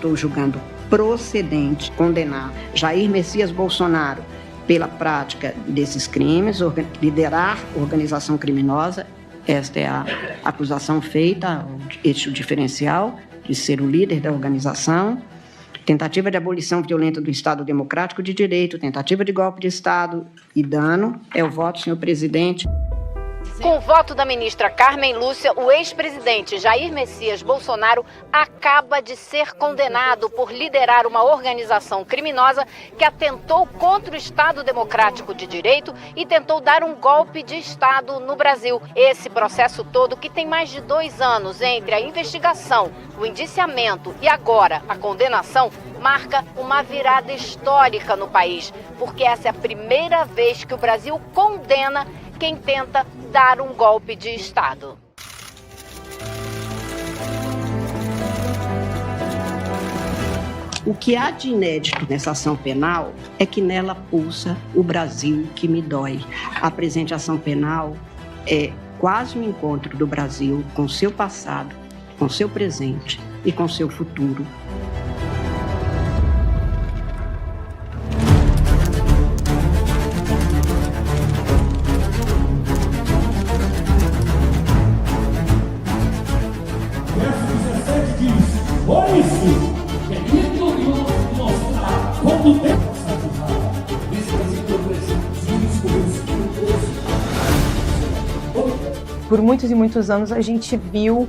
estou julgando procedente condenar Jair Messias Bolsonaro pela prática desses crimes, liderar organização criminosa. Esta é a acusação feita, este é o diferencial de ser o líder da organização. Tentativa de abolição violenta do Estado Democrático de Direito, tentativa de golpe de Estado e dano. É o voto, senhor presidente. Com o voto da ministra Carmen Lúcia, o ex-presidente Jair Messias Bolsonaro acaba de ser condenado por liderar uma organização criminosa que atentou contra o Estado Democrático de Direito e tentou dar um golpe de Estado no Brasil. Esse processo todo, que tem mais de 2 anos entre a investigação, o indiciamento e agora a condenação, marca uma virada histórica no país, porque essa é a primeira vez que o Brasil condena quem tenta dar um golpe de Estado. O que há de inédito nessa ação penal é que nela pulsa o Brasil que me dói. A presente ação penal é quase um encontro do Brasil com seu passado, com seu presente e com seu futuro. Por muitos e muitos anos a gente viu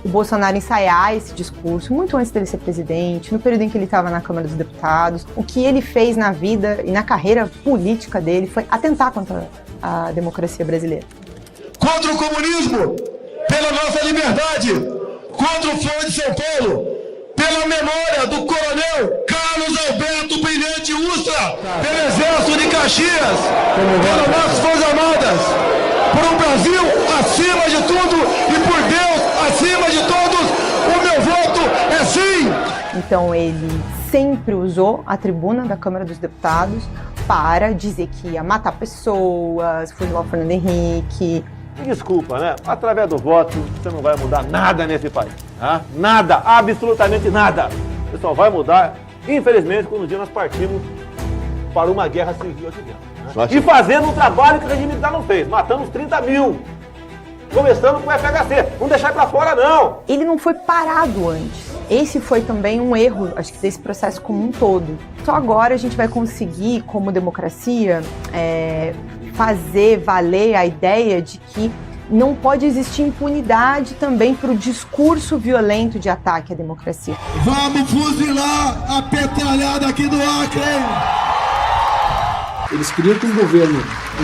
o Bolsonaro ensaiar esse discurso muito antes dele ser presidente, no período em que ele estava na Câmara dos Deputados. O que ele fez na vida e na carreira política dele foi atentar contra a democracia brasileira. Contra o comunismo, pela nossa liberdade, contra o Fórum de São Paulo, pela memória do coronel Carlos Alberto Brilhante Ustra, pelo Exército de Caxias, pelas nossas Forças Armadas, por um Brasil acima de tudo e por Deus acima de todos, o meu voto é sim! Então ele sempre usou a tribuna da Câmara dos Deputados para dizer que ia matar pessoas, fuzilar o Fernando Henrique. Desculpa, né? Através do voto você não vai mudar nada nesse país. Tá? Nada, absolutamente nada. Você só vai mudar, infelizmente, quando um dia nós partimos para uma guerra civil aqui dentro. E fazendo um trabalho que o regime militar não fez, matando uns 30 mil. Começando com o FHC. Não deixar pra fora, não. Ele não foi parado antes. Esse foi também um erro, acho que desse processo como um todo. Só agora a gente vai conseguir, como democracia, fazer valer a ideia de que não pode existir impunidade também para o discurso violento de ataque à democracia. Vamos fuzilar a petralhada aqui do Acre! Eles queriam que um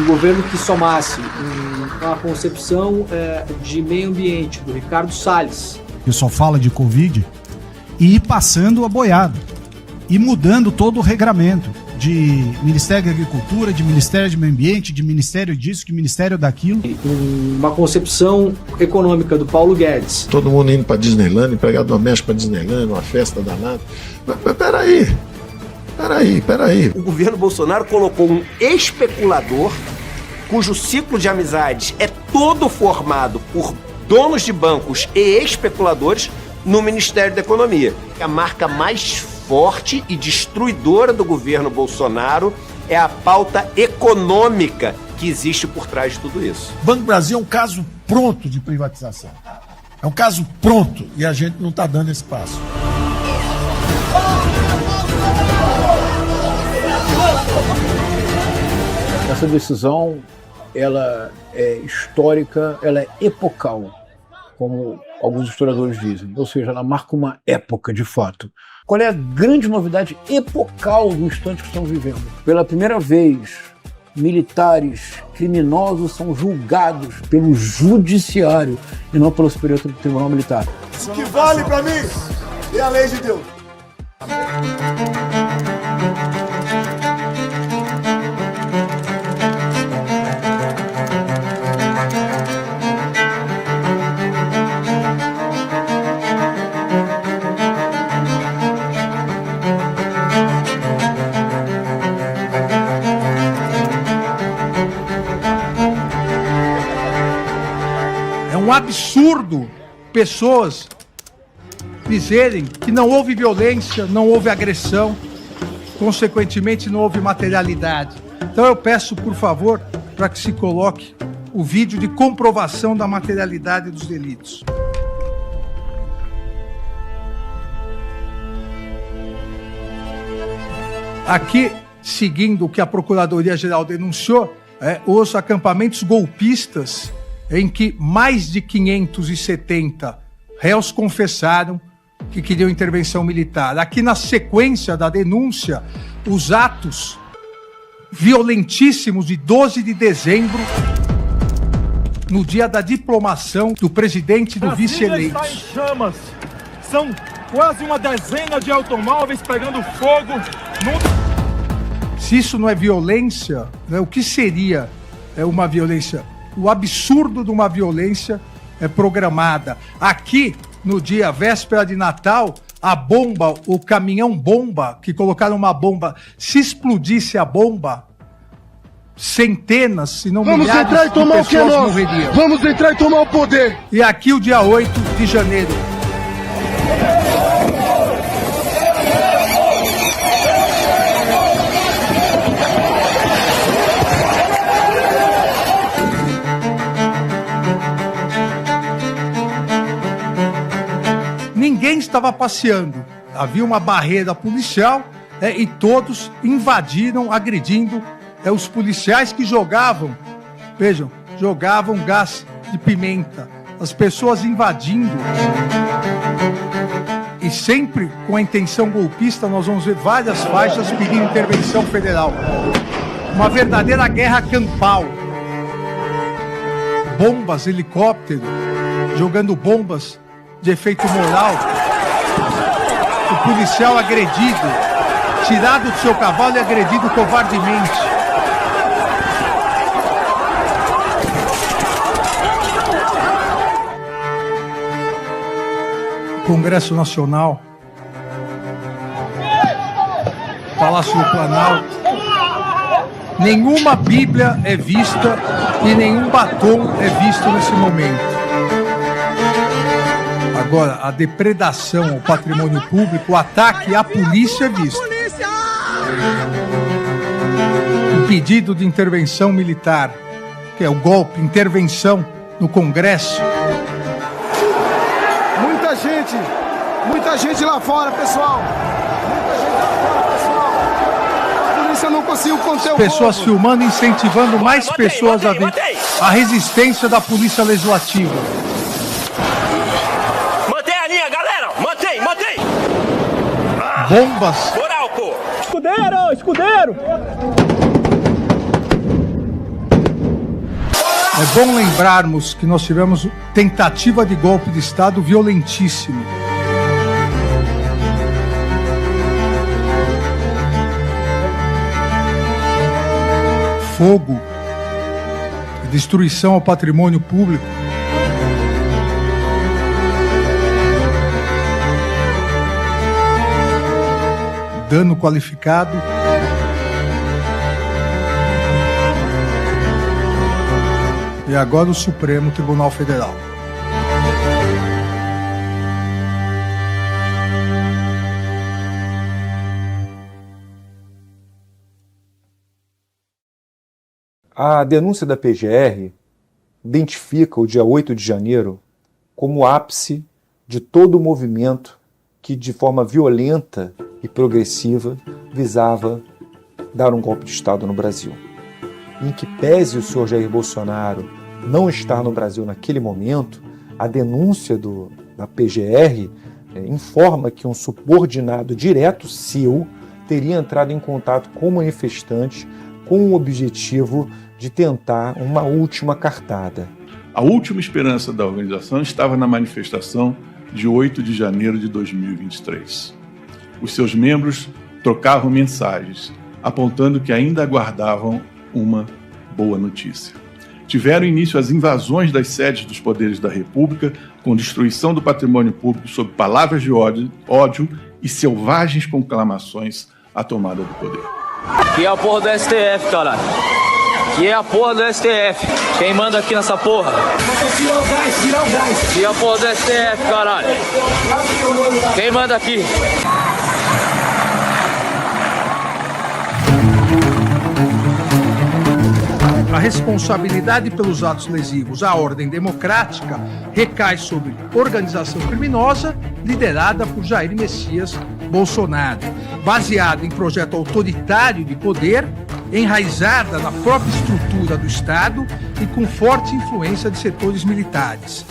governo que somasse uma concepção de meio ambiente, do Ricardo Salles. Que só fala de Covid, e ir passando a boiada, e mudando todo o regramento de Ministério da Agricultura, de Ministério do Meio Ambiente, de Ministério disso, de Ministério daquilo. Uma concepção econômica do Paulo Guedes. Todo mundo indo para Disneyland, empregado doméstico para Disneyland, uma festa danada. Mas peraí. O governo Bolsonaro colocou um especulador cujo ciclo de amizades é todo formado por donos de bancos e especuladores no Ministério da Economia. A marca mais forte e destruidora do governo Bolsonaro é a pauta econômica que existe por trás de tudo isso. O Banco do Brasil é um caso pronto de privatização. É um caso pronto e a gente não está dando esse passo. Essa decisão, ela é histórica, ela é epocal, como alguns historiadores dizem. Ou seja, ela marca uma época, de fato. Qual é a grande novidade epocal do instante que estamos vivendo? Pela primeira vez, militares criminosos são julgados pelo judiciário e não pelo Superior Tribunal Militar. O que vale para mim é a lei de Deus. É um absurdo pessoas dizerem que não houve violência, não houve agressão, consequentemente não houve materialidade. Então eu peço, por favor, para que se coloque o vídeo de comprovação da materialidade dos delitos. Aqui, seguindo o que a Procuradoria-Geral denunciou, os acampamentos golpistas, em que mais de 570 réus confessaram que queriam intervenção militar. Aqui, na sequência da denúncia, os atos violentíssimos de 12 de dezembro, no dia da diplomação do presidente e do vice-eleito. Brasília está em chamas. São quase uma dezena de automóveis pegando fogo. Se isso não é violência, né, o que seria uma violência? O absurdo de uma violência programada. Aqui, no dia véspera de Natal, a bomba, o caminhão-bomba, que colocaram uma bomba, se explodisse a bomba, centenas, se não milhares de pessoas morreriam. Vamos entrar e tomar o poder. E aqui o dia 8 de janeiro. Ninguém estava passeando. Havia uma barreira policial e todos invadiram, agredindo os policiais que jogavam, vejam, jogavam gás de pimenta. As pessoas invadindo. E sempre com a intenção golpista, nós vamos ver várias faixas pedindo intervenção federal. Uma verdadeira guerra campal. Bombas, helicóptero, jogando bombas de efeito moral. O policial agredido, tirado do seu cavalo e agredido covardemente. Congresso Nacional, Palácio do Planalto, nenhuma Bíblia é vista e nenhum batom é visto nesse momento. Agora, a depredação ao patrimônio público, o ataque à polícia é visto. O pedido de intervenção militar, que é o golpe, intervenção no Congresso. Muita gente lá fora, pessoal. Muita gente lá fora, pessoal. A polícia não conseguiu conter o povo. Pessoas filmando, incentivando mais pessoas a vir. A resistência da polícia legislativa. Mantém a linha, galera. Mantém. Bombas. Escudeiro. É bom lembrarmos que nós tivemos tentativa de golpe de Estado violentíssimo. Fogo, destruição ao patrimônio público. Dano qualificado. E agora o Supremo Tribunal Federal. A denúncia da PGR identifica o dia 8 de janeiro como o ápice de todo o movimento que, de forma violenta e progressiva, visava dar um golpe de Estado no Brasil. Em que pese o senhor Jair Bolsonaro não estar no Brasil naquele momento, a denúncia da PGR informa que um subordinado direto seu teria entrado em contato com manifestantes com o objetivo de tentar uma última cartada. A última esperança da organização estava na manifestação de 8 de janeiro de 2023. Os seus membros trocavam mensagens, apontando que ainda aguardavam uma boa notícia. Tiveram início as invasões das sedes dos poderes da República, com destruição do patrimônio público sob palavras de ódio e selvagens conclamações à tomada do poder. Que é o porra do STF, caralho. E é a porra do STF. Quem manda aqui nessa porra? Tirar o gás. E a porra do STF, caralho. Quem manda aqui? A responsabilidade pelos atos lesivos à ordem democrática recai sobre organização criminosa liderada por Jair Messias Bolsonaro, baseada em projeto autoritário de poder, enraizada na própria estrutura do Estado e com forte influência de setores militares.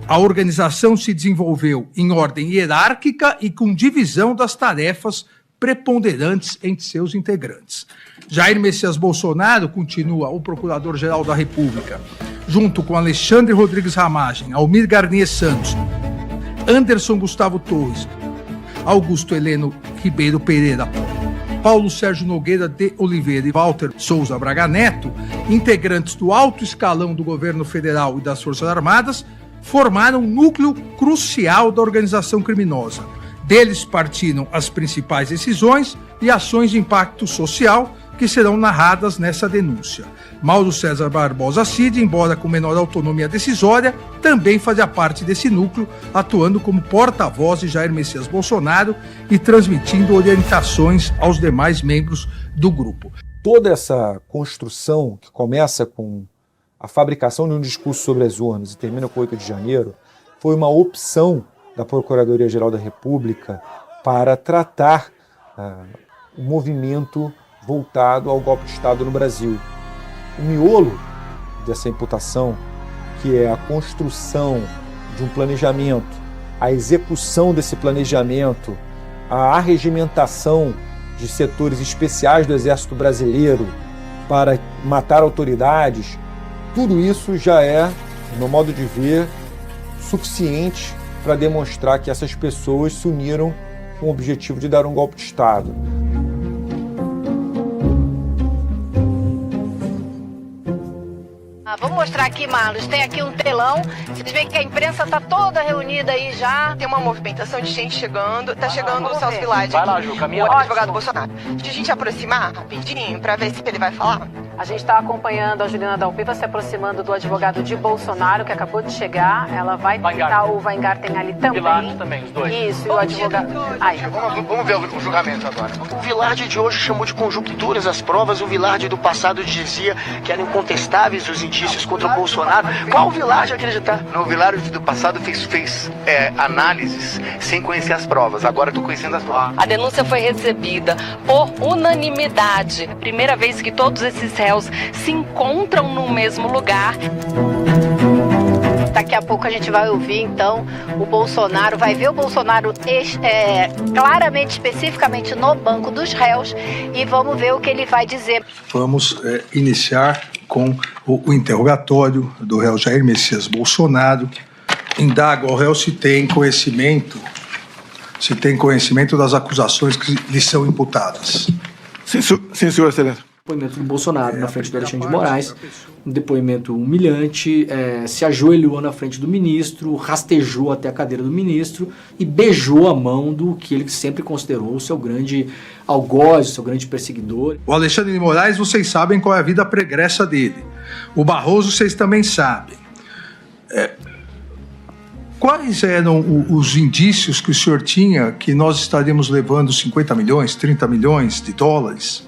A organização se desenvolveu em ordem hierárquica e com divisão das tarefas preponderantes entre seus integrantes. Jair Messias Bolsonaro continua o Procurador-Geral da República, junto com Alexandre Rodrigues Ramagem, Almir Garnier Santos, Anderson Gustavo Torres, Augusto Heleno Ribeiro Pereira, Paulo Sérgio Nogueira de Oliveira e Walter Souza Braga Neto, integrantes do alto escalão do governo federal e das Forças Armadas, formaram um núcleo crucial da organização criminosa. Deles partiram as principais decisões e ações de impacto social que serão narradas nessa denúncia. Mauro César Barbosa Cid, embora com menor autonomia decisória, também fazia parte desse núcleo, atuando como porta-voz de Jair Messias Bolsonaro e transmitindo orientações aos demais membros do grupo. Toda essa construção que começa com a fabricação de um discurso sobre as urnas e termina com 8 de janeiro, foi uma opção da Procuradoria-Geral da República para tratar o movimento voltado ao golpe de Estado no Brasil. O miolo dessa imputação, que é a construção de um planejamento, a execução desse planejamento, a arregimentação de setores especiais do Exército Brasileiro para matar autoridades, tudo isso já é, no meu modo de ver, suficiente para demonstrar que essas pessoas se uniram com o objetivo de dar um golpe de Estado. Vamos mostrar aqui, Marlos, tem aqui um telão, vocês veem que a imprensa está toda reunida aí já. Tem uma movimentação de gente chegando, tá chegando o Celso Vilade. Vai lá, Ju, caminha. O advogado Bolsonaro. Deixa a gente aproximar rapidinho pra ver se ele vai falar. A gente está acompanhando a Juliana Dalpiva se aproximando do advogado de Bolsonaro, que acabou de chegar. Ela vai tentar, o Weingarten ali também. Vilard também, os dois. Isso, e o advogado. Aí. Vamos ver o julgamento agora. O Vilard de hoje chamou de conjunturas as provas. O Vilard do passado dizia que eram incontestáveis os indícios contra o Bolsonaro. Qual o Vilard acreditar? No Vilard do passado fez análises sem conhecer as provas. Agora estou conhecendo as provas. A denúncia foi recebida por unanimidade. Primeira vez que todos esses réus se encontram no mesmo lugar. Daqui a pouco a gente vai ouvir, então, o Bolsonaro, vai ver o Bolsonaro claramente, especificamente no banco dos réus, e vamos ver o que ele vai dizer. Vamos iniciar com o interrogatório do réu Jair Messias Bolsonaro. Indaga ao réu se tem conhecimento das acusações que lhe são imputadas. Sim, senhor excelência. Depoimento do Bolsonaro na frente do Alexandre de Moraes, um depoimento humilhante, se ajoelhou na frente do ministro, rastejou até a cadeira do ministro e beijou a mão do que ele sempre considerou o seu grande algoz, o seu grande perseguidor. O Alexandre de Moraes, vocês sabem qual é a vida pregressa dele. O Barroso, vocês também sabem. Quais eram os indícios que o senhor tinha que nós estaríamos levando 50 milhões, 30 milhões de dólares?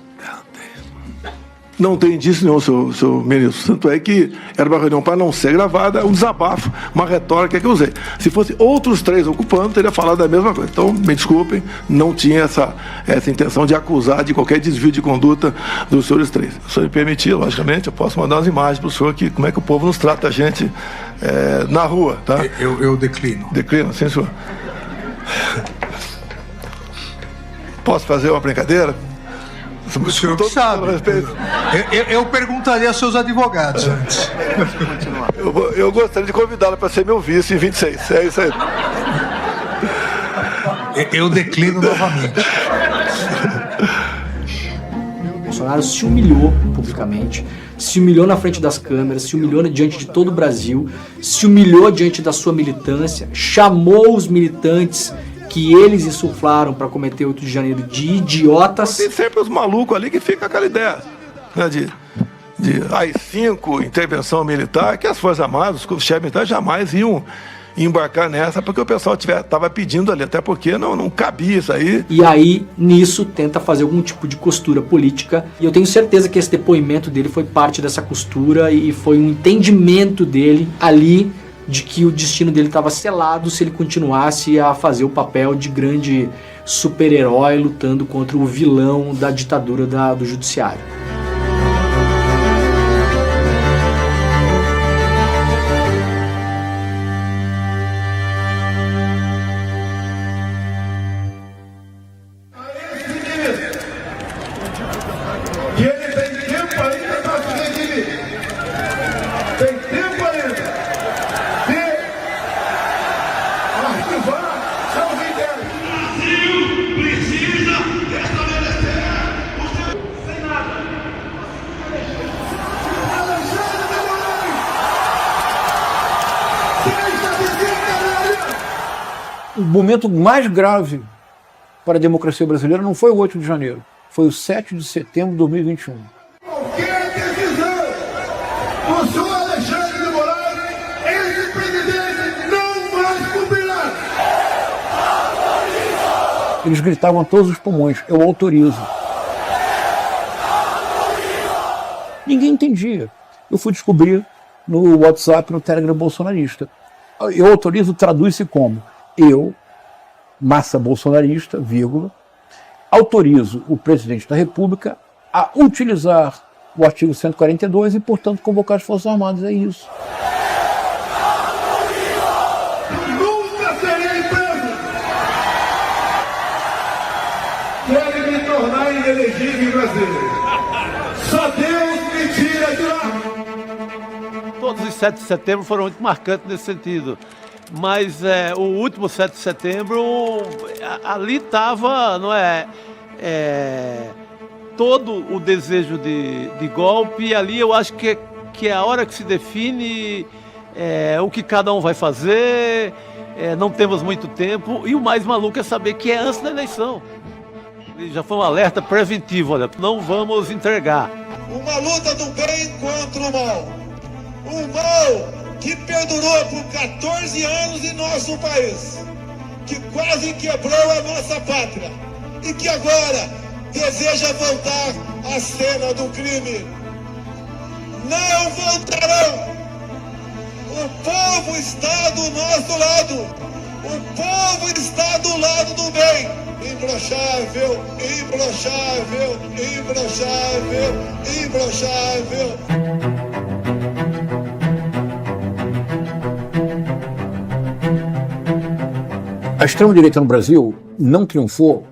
Não tem indício nenhum, seu ministro. Tanto é que era uma reunião para não ser gravada, um desabafo, uma retórica que eu usei. Se fosse outros 3 ocupando, teria falado a mesma coisa. Então, me desculpem, não tinha essa intenção de acusar de qualquer desvio de conduta dos senhores 3. Se o senhor me permitir, logicamente, eu posso mandar umas imagens para o senhor, como é que o povo nos trata a gente na rua, tá? Eu declino. Declino, sim, senhor. Posso fazer uma brincadeira? O senhor que sabe. Eu perguntaria aos seus advogados antes. Eu gostaria de convidá-lo para ser meu vice em 26. É isso aí. Eu declino novamente. Bolsonaro se humilhou publicamente, se humilhou na frente das câmeras, se humilhou diante de todo o Brasil, se humilhou diante da sua militância, chamou os militantes que eles insuflaram para cometer 8 de janeiro de idiotas. Tem sempre os malucos ali que ficam com aquela ideia, né, de de AI-5, intervenção militar, que as Forças Armadas, os chefes militares jamais iam embarcar nessa, porque o pessoal estava pedindo ali, até porque não cabia isso aí. E aí, nisso, tenta fazer algum tipo de costura política, e eu tenho certeza que esse depoimento dele foi parte dessa costura e foi um entendimento dele ali de que o destino dele estava selado se ele continuasse a fazer o papel de grande super-herói lutando contra o vilão da ditadura do judiciário. Que ele tem tempo ainda para se redimir. Tem tempo ainda de arquivar seus interesses. O Brasil precisa restabelecer o seu Senado. Alexandre de Moraes! O momento mais grave para a democracia brasileira não foi o 8 de janeiro. Foi o 7 de setembro de 2021. Qualquer decisão do senhor Alexandre de Moraes, esse presidente não mais cumprirá. Eles gritavam a todos os pulmões: eu autorizo. Ninguém entendia. Eu fui descobrir no WhatsApp, no Telegram bolsonarista. Eu autorizo traduz-se como: eu, massa bolsonarista, vírgula, autorizo o presidente da República a utilizar o artigo 142 e, portanto, convocar as Forças Armadas. É isso. Nunca serei preso. Querem me tornar inelegível em Brasília. Só Deus me tira de lá. Todos os 7 de setembro foram muito marcantes nesse sentido. Mas o último 7 de setembro, ali estava, não é, todo o desejo de golpe, e ali eu acho que é a hora que se define o que cada um vai fazer, não temos muito tempo, e o mais maluco é saber que é antes da eleição. E já foi um alerta preventivo, olha, não vamos entregar. Uma luta do bem contra o mal. O mal que perdurou por 14 anos em nosso país, que quase quebrou a nossa pátria e que agora deseja voltar à cena do crime. Não voltarão! O povo está do nosso lado! O povo está do lado do bem! Imbrochável, imbrochável, imbrochável, imbrochável! A extrema-direita no Brasil não triunfou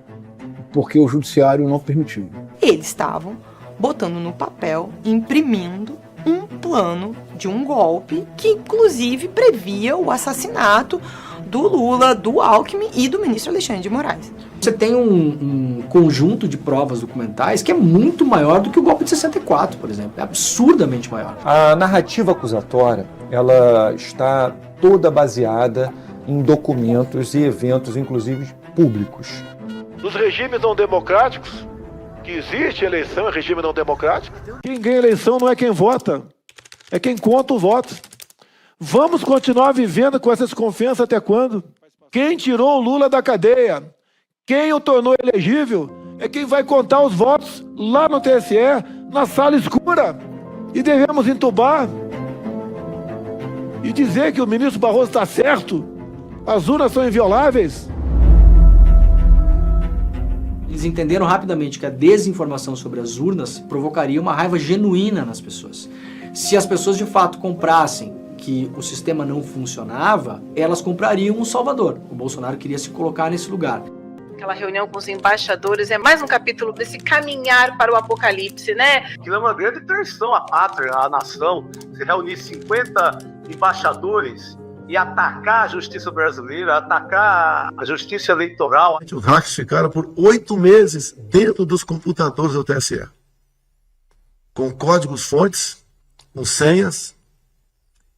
porque o judiciário não permitiu. Eles estavam botando no papel, imprimindo um plano de um golpe que, inclusive, previa o assassinato do Lula, do Alckmin e do ministro Alexandre de Moraes. Você tem um conjunto de provas documentais que é muito maior do que o golpe de 64, por exemplo. É absurdamente maior. A narrativa acusatória, ela está toda baseada em documentos e eventos, inclusive públicos. Nos regimes não democráticos, que existe eleição, é regime não democrático, quem ganha eleição não é quem vota, é quem conta o voto. Vamos continuar vivendo com essa desconfiança até quando? Quem tirou o Lula da cadeia, quem o tornou elegível, é quem vai contar os votos lá no TSE, na sala escura. E devemos entubar e dizer que o ministro Barroso está certo. As urnas são invioláveis. Eles entenderam rapidamente que a desinformação sobre as urnas provocaria uma raiva genuína nas pessoas. Se as pessoas de fato comprassem que o sistema não funcionava, elas comprariam um salvador. O Bolsonaro queria se colocar nesse lugar. Aquela reunião com os embaixadores é mais um capítulo desse caminhar para o apocalipse, né? Aquilo é uma grande traição à pátria, à nação. Se reunir 50 embaixadores e atacar a justiça brasileira, atacar a justiça eleitoral. Os hackers ficaram por 8 meses dentro dos computadores do TSE, com códigos-fontes, com senhas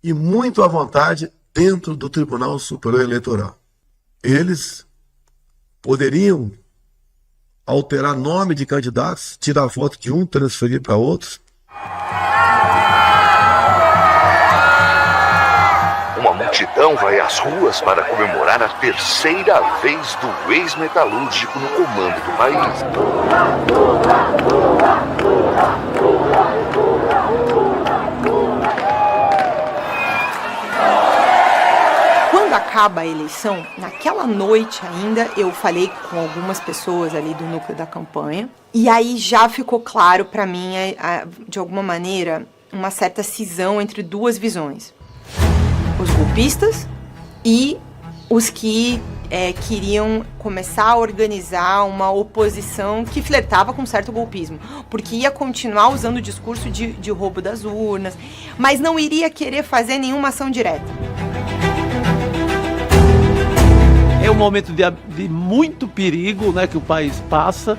e muito à vontade dentro do Tribunal Superior Eleitoral. Eles poderiam alterar nome de candidatos, tirar a foto de um, transferir para outros. multidão vai às ruas para comemorar a terceira vez do ex-metalúrgico no comando do país. Quando acaba a eleição, naquela noite ainda, eu falei com algumas pessoas ali do núcleo da campanha, e aí já ficou claro para mim, de alguma maneira, uma certa cisão entre duas visões. Os golpistas e os que queriam começar a organizar uma oposição que flertava com certo golpismo, porque ia continuar usando o discurso de roubo das urnas, mas não iria querer fazer nenhuma ação direta. É um momento de muito perigo, né, que o país passa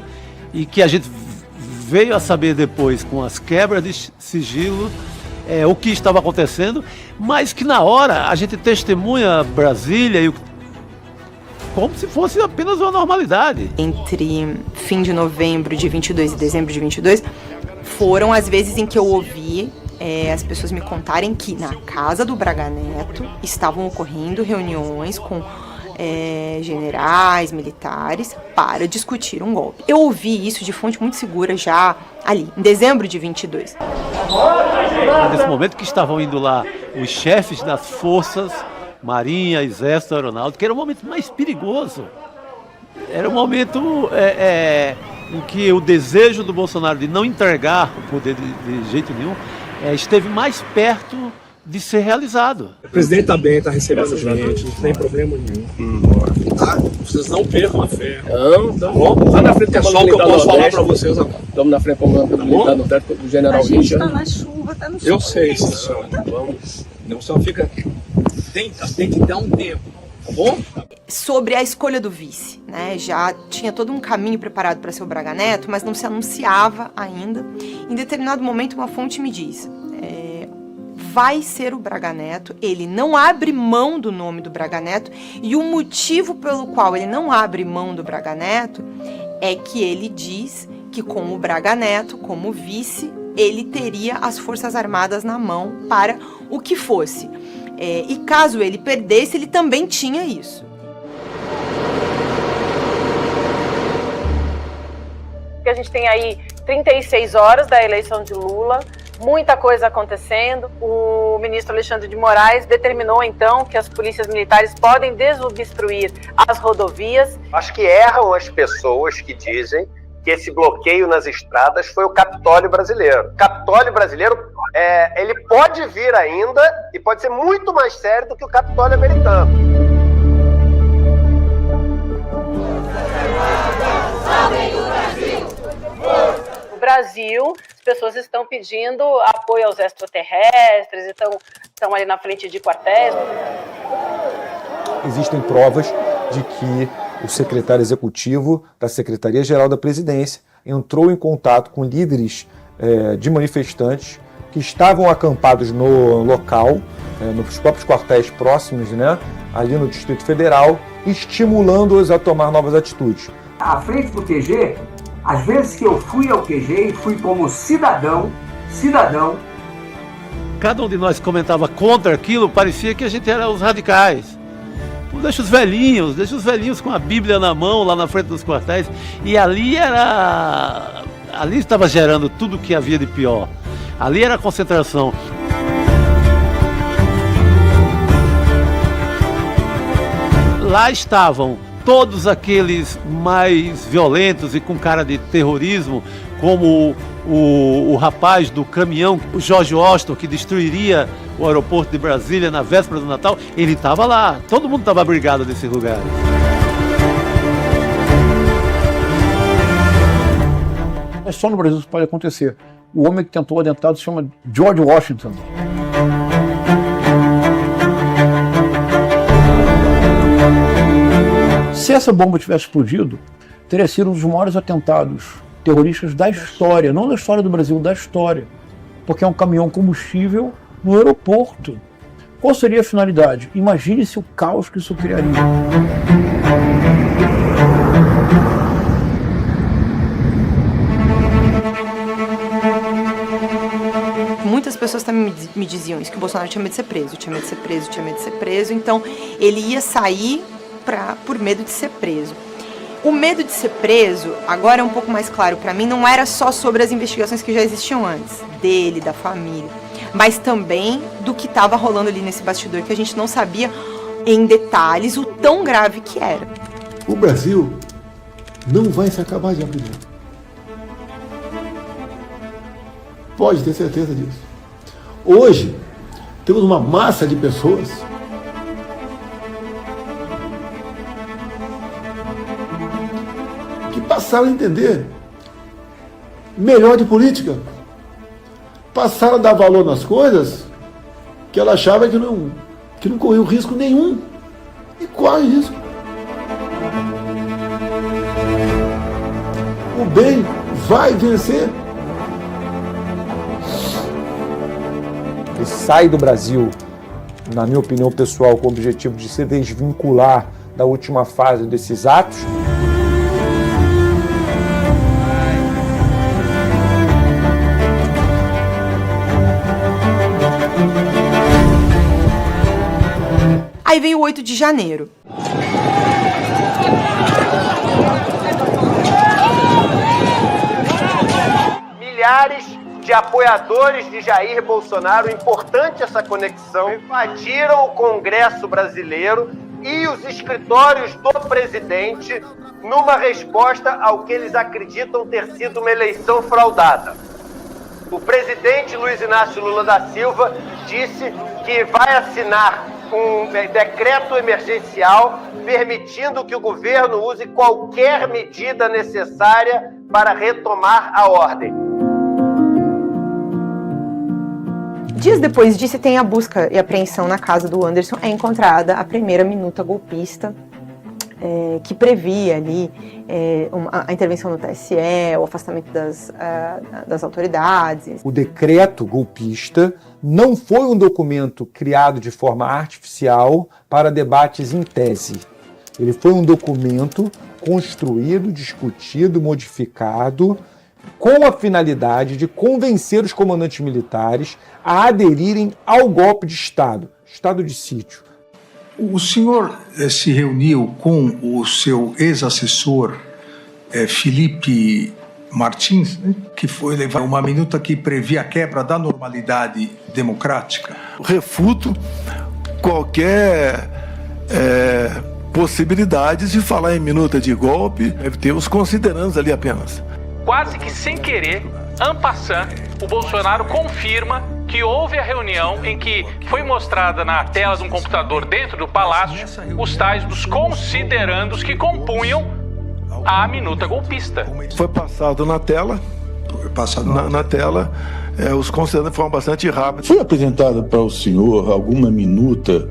e que a gente veio a saber depois com as quebras de sigilo o que estava acontecendo, mas que na hora a gente testemunha Brasília como se fosse apenas uma normalidade. Entre fim de novembro de 22 e dezembro de 22, foram as vezes em que eu ouvi as pessoas me contarem que na casa do Braga Neto estavam ocorrendo reuniões com generais, militares, para discutir um golpe. Eu ouvi isso de fonte muito segura já ali, em dezembro de 22. Nesse momento que estavam indo lá os chefes das forças, Marinha, Exército, Aeronáutica, era o momento mais perigoso. Era um momento em que o desejo do Bolsonaro de não entregar o poder de jeito nenhum esteve mais perto de ser realizado. O presidente está bem, está recebendo gente, não tem problema nenhum. Tá? Vocês não percam a fé. Não, tá bom. Lá na frente, é só o que eu posso falar para vocês agora. Estamos na frente do comando militar no teto do general Richard. A gente está na chuva, está no sol. Eu sei, senhor. Vamos. Não só fica. Tem que dar um tempo. Tá bom? Sobre a escolha do vice, né? Já tinha todo um caminho preparado para ser o Braga Neto, mas não se anunciava ainda. Em determinado momento, uma fonte me diz: vai ser o Braga Neto, ele não abre mão do nome do Braga Neto, e o motivo pelo qual ele não abre mão do Braga Neto é que ele diz que com o Braga Neto, como vice, ele teria as Forças Armadas na mão para o que fosse. E caso ele perdesse, ele também tinha isso. A gente tem aí 36 horas da eleição de Lula, muita coisa acontecendo. O ministro Alexandre de Moraes determinou, então, que as polícias militares podem desobstruir as rodovias. Acho que erram as pessoas que dizem que esse bloqueio nas estradas foi o Capitólio brasileiro. O Capitólio brasileiro, ele pode vir ainda e pode ser muito mais sério do que o Capitólio americano. No Brasil, as pessoas estão pedindo apoio aos extraterrestres, estão ali na frente de quartéis. Existem provas de que o secretário executivo da Secretaria-Geral da Presidência entrou em contato com líderes de manifestantes que estavam acampados no local, nos próprios quartéis próximos, né, ali no Distrito Federal, estimulando-os a tomar novas atitudes. À frente do QG, às vezes que eu fui ao QG, fui como cidadão, cada um de nós comentava contra aquilo, parecia que a gente era os radicais. Deixa os velhinhos com a Bíblia na mão, lá na frente dos quartéis, e ali estava gerando tudo o que havia de pior. Ali era a concentração. Lá estavam todos aqueles mais violentos e com cara de terrorismo, como o rapaz do caminhão, o Jorge Austin, que destruiria o aeroporto de Brasília na véspera do Natal. Ele estava lá, todo mundo estava abrigado nesses lugares. É só no Brasil que isso pode acontecer. O homem que tentou o atentado se chama George Washington. Se essa bomba tivesse explodido, teria sido um dos maiores atentados terroristas da história, não da história do Brasil, da história, porque é um caminhão combustível no aeroporto. Qual seria a finalidade? Imagine-se o caos que isso criaria. Muitas pessoas também me diziam isso, que o Bolsonaro tinha medo de ser preso, tinha medo de ser preso, tinha medo de ser preso. Então, ele ia sair por medo de ser preso. O medo de ser preso, agora é um pouco mais claro para mim, não era só sobre as investigações que já existiam antes, dele, da família, mas também do que estava rolando ali nesse bastidor, que a gente não sabia em detalhes o tão grave que era. O Brasil não vai se acabar de abrir. Pode ter certeza disso. Hoje, temos uma massa de pessoas que passaram a entender melhor de política. Passaram a dar valor nas coisas que ela achava que não corriam risco nenhum. E corre risco. O bem vai vencer. Ele sai do Brasil, na minha opinião pessoal, com o objetivo de se desvincular da última fase desses atos. Aí veio o 8 de janeiro. Milhares de apoiadores de Jair Bolsonaro, importante essa conexão, invadiram o Congresso brasileiro e os escritórios do presidente numa resposta ao que eles acreditam ter sido uma eleição fraudada. O presidente Luiz Inácio Lula da Silva disse que vai assinar um decreto emergencial permitindo que o governo use qualquer medida necessária para retomar a ordem. Dias depois disso, tem a busca e apreensão na casa do Anderson. É encontrada a primeira minuta golpista que previa ali a intervenção no TSE, o afastamento das autoridades. O decreto golpista não foi um documento criado de forma artificial para debates em tese. Ele foi um documento construído, discutido, modificado, com a finalidade de convencer os comandantes militares a aderirem ao golpe de Estado, estado de sítio. O senhor se reuniu com o seu ex-assessor, Felipe Martins, né, que foi levar uma minuta que previa a quebra da normalidade democrática? Refuto qualquer possibilidade de falar em minuta de golpe, deve ter os considerandos ali apenas. Quase que sem querer, en passant, o Bolsonaro confirma que houve a reunião em que foi mostrada na tela de um computador dentro do palácio os tais dos considerandos que compunham a minuta golpista. Foi passado na tela, na tela, os considerandos foram bastante rápidos. Foi apresentada para o senhor alguma minuta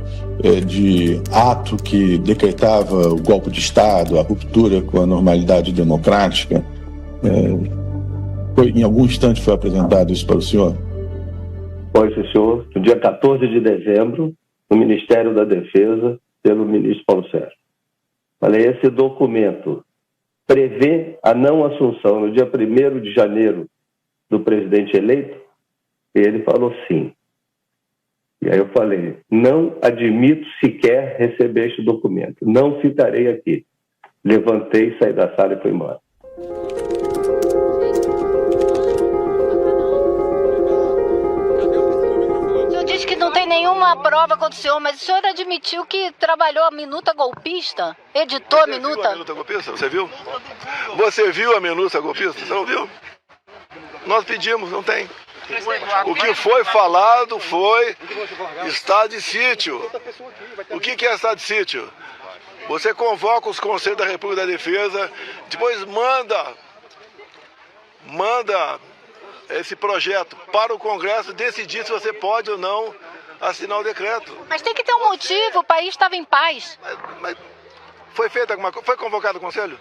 de ato que decretava o golpe de Estado, a ruptura com a normalidade democrática? Em algum instante foi apresentado isso para o senhor? Pois, senhor, no dia 14 de dezembro, no Ministério da Defesa, pelo ministro Paulo Sérgio. Falei, esse documento prevê a não assunção no dia 1º de janeiro do presidente eleito? E ele falou sim. E aí eu falei, não admito sequer receber este documento, não ficarei aqui. Levantei, saí da sala e fui embora. Não tem nenhuma prova contra o senhor, mas o senhor admitiu que trabalhou a minuta golpista? Editou a minuta? Você viu a minuta golpista? Você viu? Você viu a minuta golpista? Você não viu? Nós pedimos, não tem. O que foi falado foi estado de sítio. O que é estado de sítio? Você convoca os Conselhos da República da Defesa, depois manda esse projeto para o Congresso decidir se você pode ou não assinar o decreto. Mas tem que ter um motivo, o país estava em paz. Mas foi feita alguma coisa? Foi convocado o Conselho?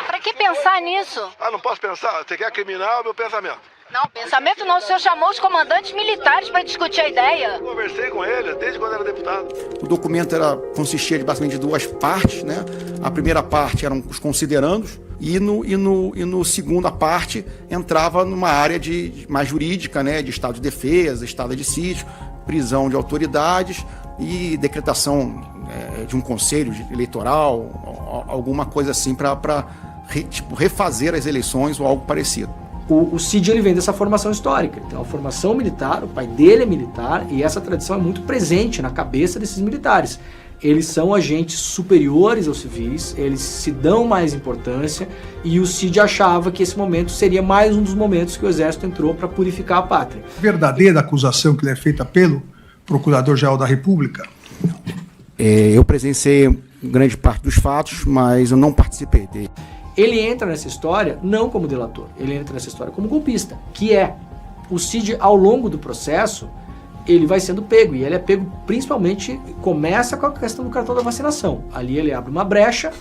Para que pensar nisso? Não posso pensar? Você quer criminar o meu pensamento? Não, pensamento não. O senhor chamou os comandantes militares para discutir a ideia. Eu conversei com ele desde quando era deputado. O documento consistia basicamente de duas partes, né? A primeira parte eram os considerandos, e no segunda parte entrava numa área mais jurídica, né, de estado de defesa, estado de sítio, prisão de autoridades e decretação de um conselho eleitoral, alguma coisa assim para refazer as eleições ou algo parecido. O Cid ele vem dessa formação histórica, ele tem uma formação militar, o pai dele é militar e essa tradição é muito presente na cabeça desses militares. Eles são agentes superiores aos civis, eles se dão mais importância e o Cid achava que esse momento seria mais um dos momentos que o Exército entrou para purificar a pátria. Verdadeira acusação que lhe é feita pelo Procurador-Geral da República? Eu presenciei grande parte dos fatos, mas eu não participei dele. Ele entra nessa história não como delator, ele entra nessa história como golpista, que é o Cid ao longo do processo, ele vai sendo pego, e ele é pego principalmente, começa com a questão do cartão da vacinação. Ali ele abre uma brecha,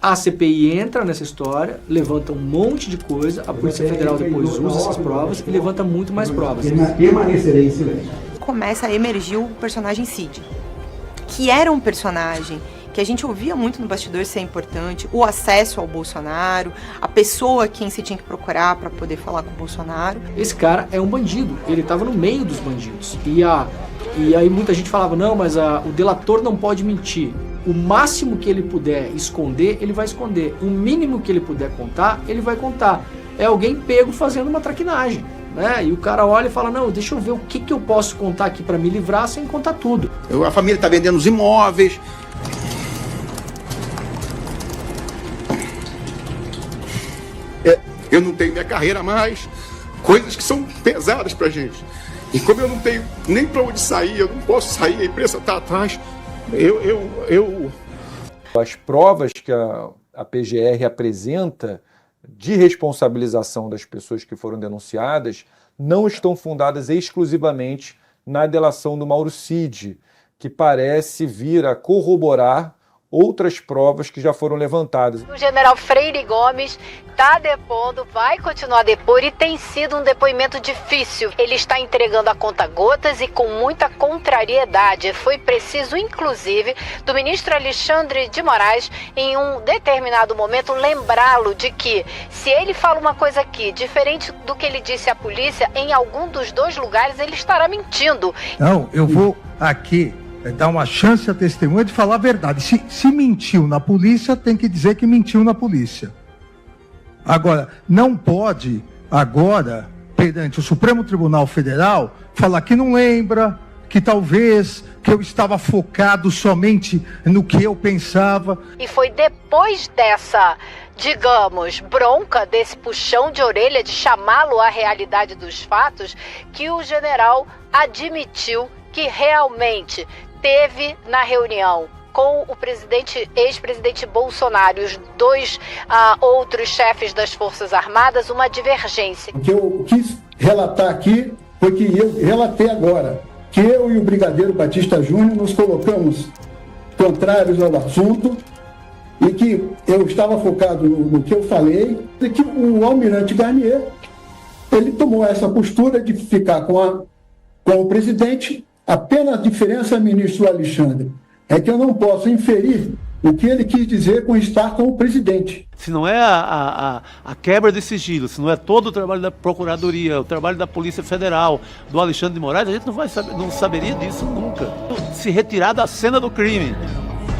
a CPI entra nessa história, levanta um monte de coisa, a Polícia Federal depois usa essas provas e levanta muito mais provas. Permanecerei em silêncio. Começa a emergir o personagem Cid, que era um personagem que a gente ouvia muito no bastidor ser importante, o acesso ao Bolsonaro, a pessoa a quem você tinha que procurar para poder falar com o Bolsonaro. Esse cara é um bandido, ele estava no meio dos bandidos. E aí muita gente falava, não, mas o delator não pode mentir. O máximo que ele puder esconder, ele vai esconder. O mínimo que ele puder contar, ele vai contar. É alguém pego fazendo uma traquinagem. Né? E o cara olha e fala, não, deixa eu ver o que eu posso contar aqui para me livrar sem contar tudo. A família está vendendo os imóveis. Eu não tenho minha carreira mais, coisas que são pesadas pra gente. E como eu não tenho nem pra onde sair, eu não posso sair, a imprensa tá atrás, As provas que a PGR apresenta de responsabilização das pessoas que foram denunciadas não estão fundadas exclusivamente na delação do Mauro Cid, que parece vir a corroborar outras provas que já foram levantadas. O general Freire Gomes está depondo, vai continuar a depor e tem sido um depoimento difícil. Ele está entregando a conta-gotas e com muita contrariedade. Foi preciso, inclusive, do ministro Alexandre de Moraes, em um determinado momento, lembrá-lo de que, se ele fala uma coisa aqui, diferente do que ele disse à polícia, em algum dos dois lugares ele estará mentindo. Não, eu vou aqui dar uma chance à testemunha de falar a verdade. Se mentiu na polícia, tem que dizer que mentiu na polícia. Agora, não pode, agora, perante o Supremo Tribunal Federal, falar que não lembra, que talvez, que eu estava focado somente no que eu pensava. E foi depois dessa, digamos, bronca, desse puxão de orelha, de chamá-lo à realidade dos fatos, que o general admitiu que realmente teve na reunião com o ex-presidente Bolsonaro e os dois outros chefes das Forças Armadas uma divergência. O que eu quis relatar aqui foi que eu relatei agora, que eu e o Brigadeiro Batista Júnior nos colocamos contrários ao assunto e que eu estava focado no que eu falei, e que o almirante Garnier, ele tomou essa postura de ficar com o presidente. Apenas a diferença, ministro Alexandre, é que eu não posso inferir o que ele quis dizer com estar com o presidente. Se não é a quebra de sigilo, se não é todo o trabalho da Procuradoria, o trabalho da Polícia Federal, do Alexandre de Moraes, a gente não saberia disso nunca. Se retirar da cena do crime.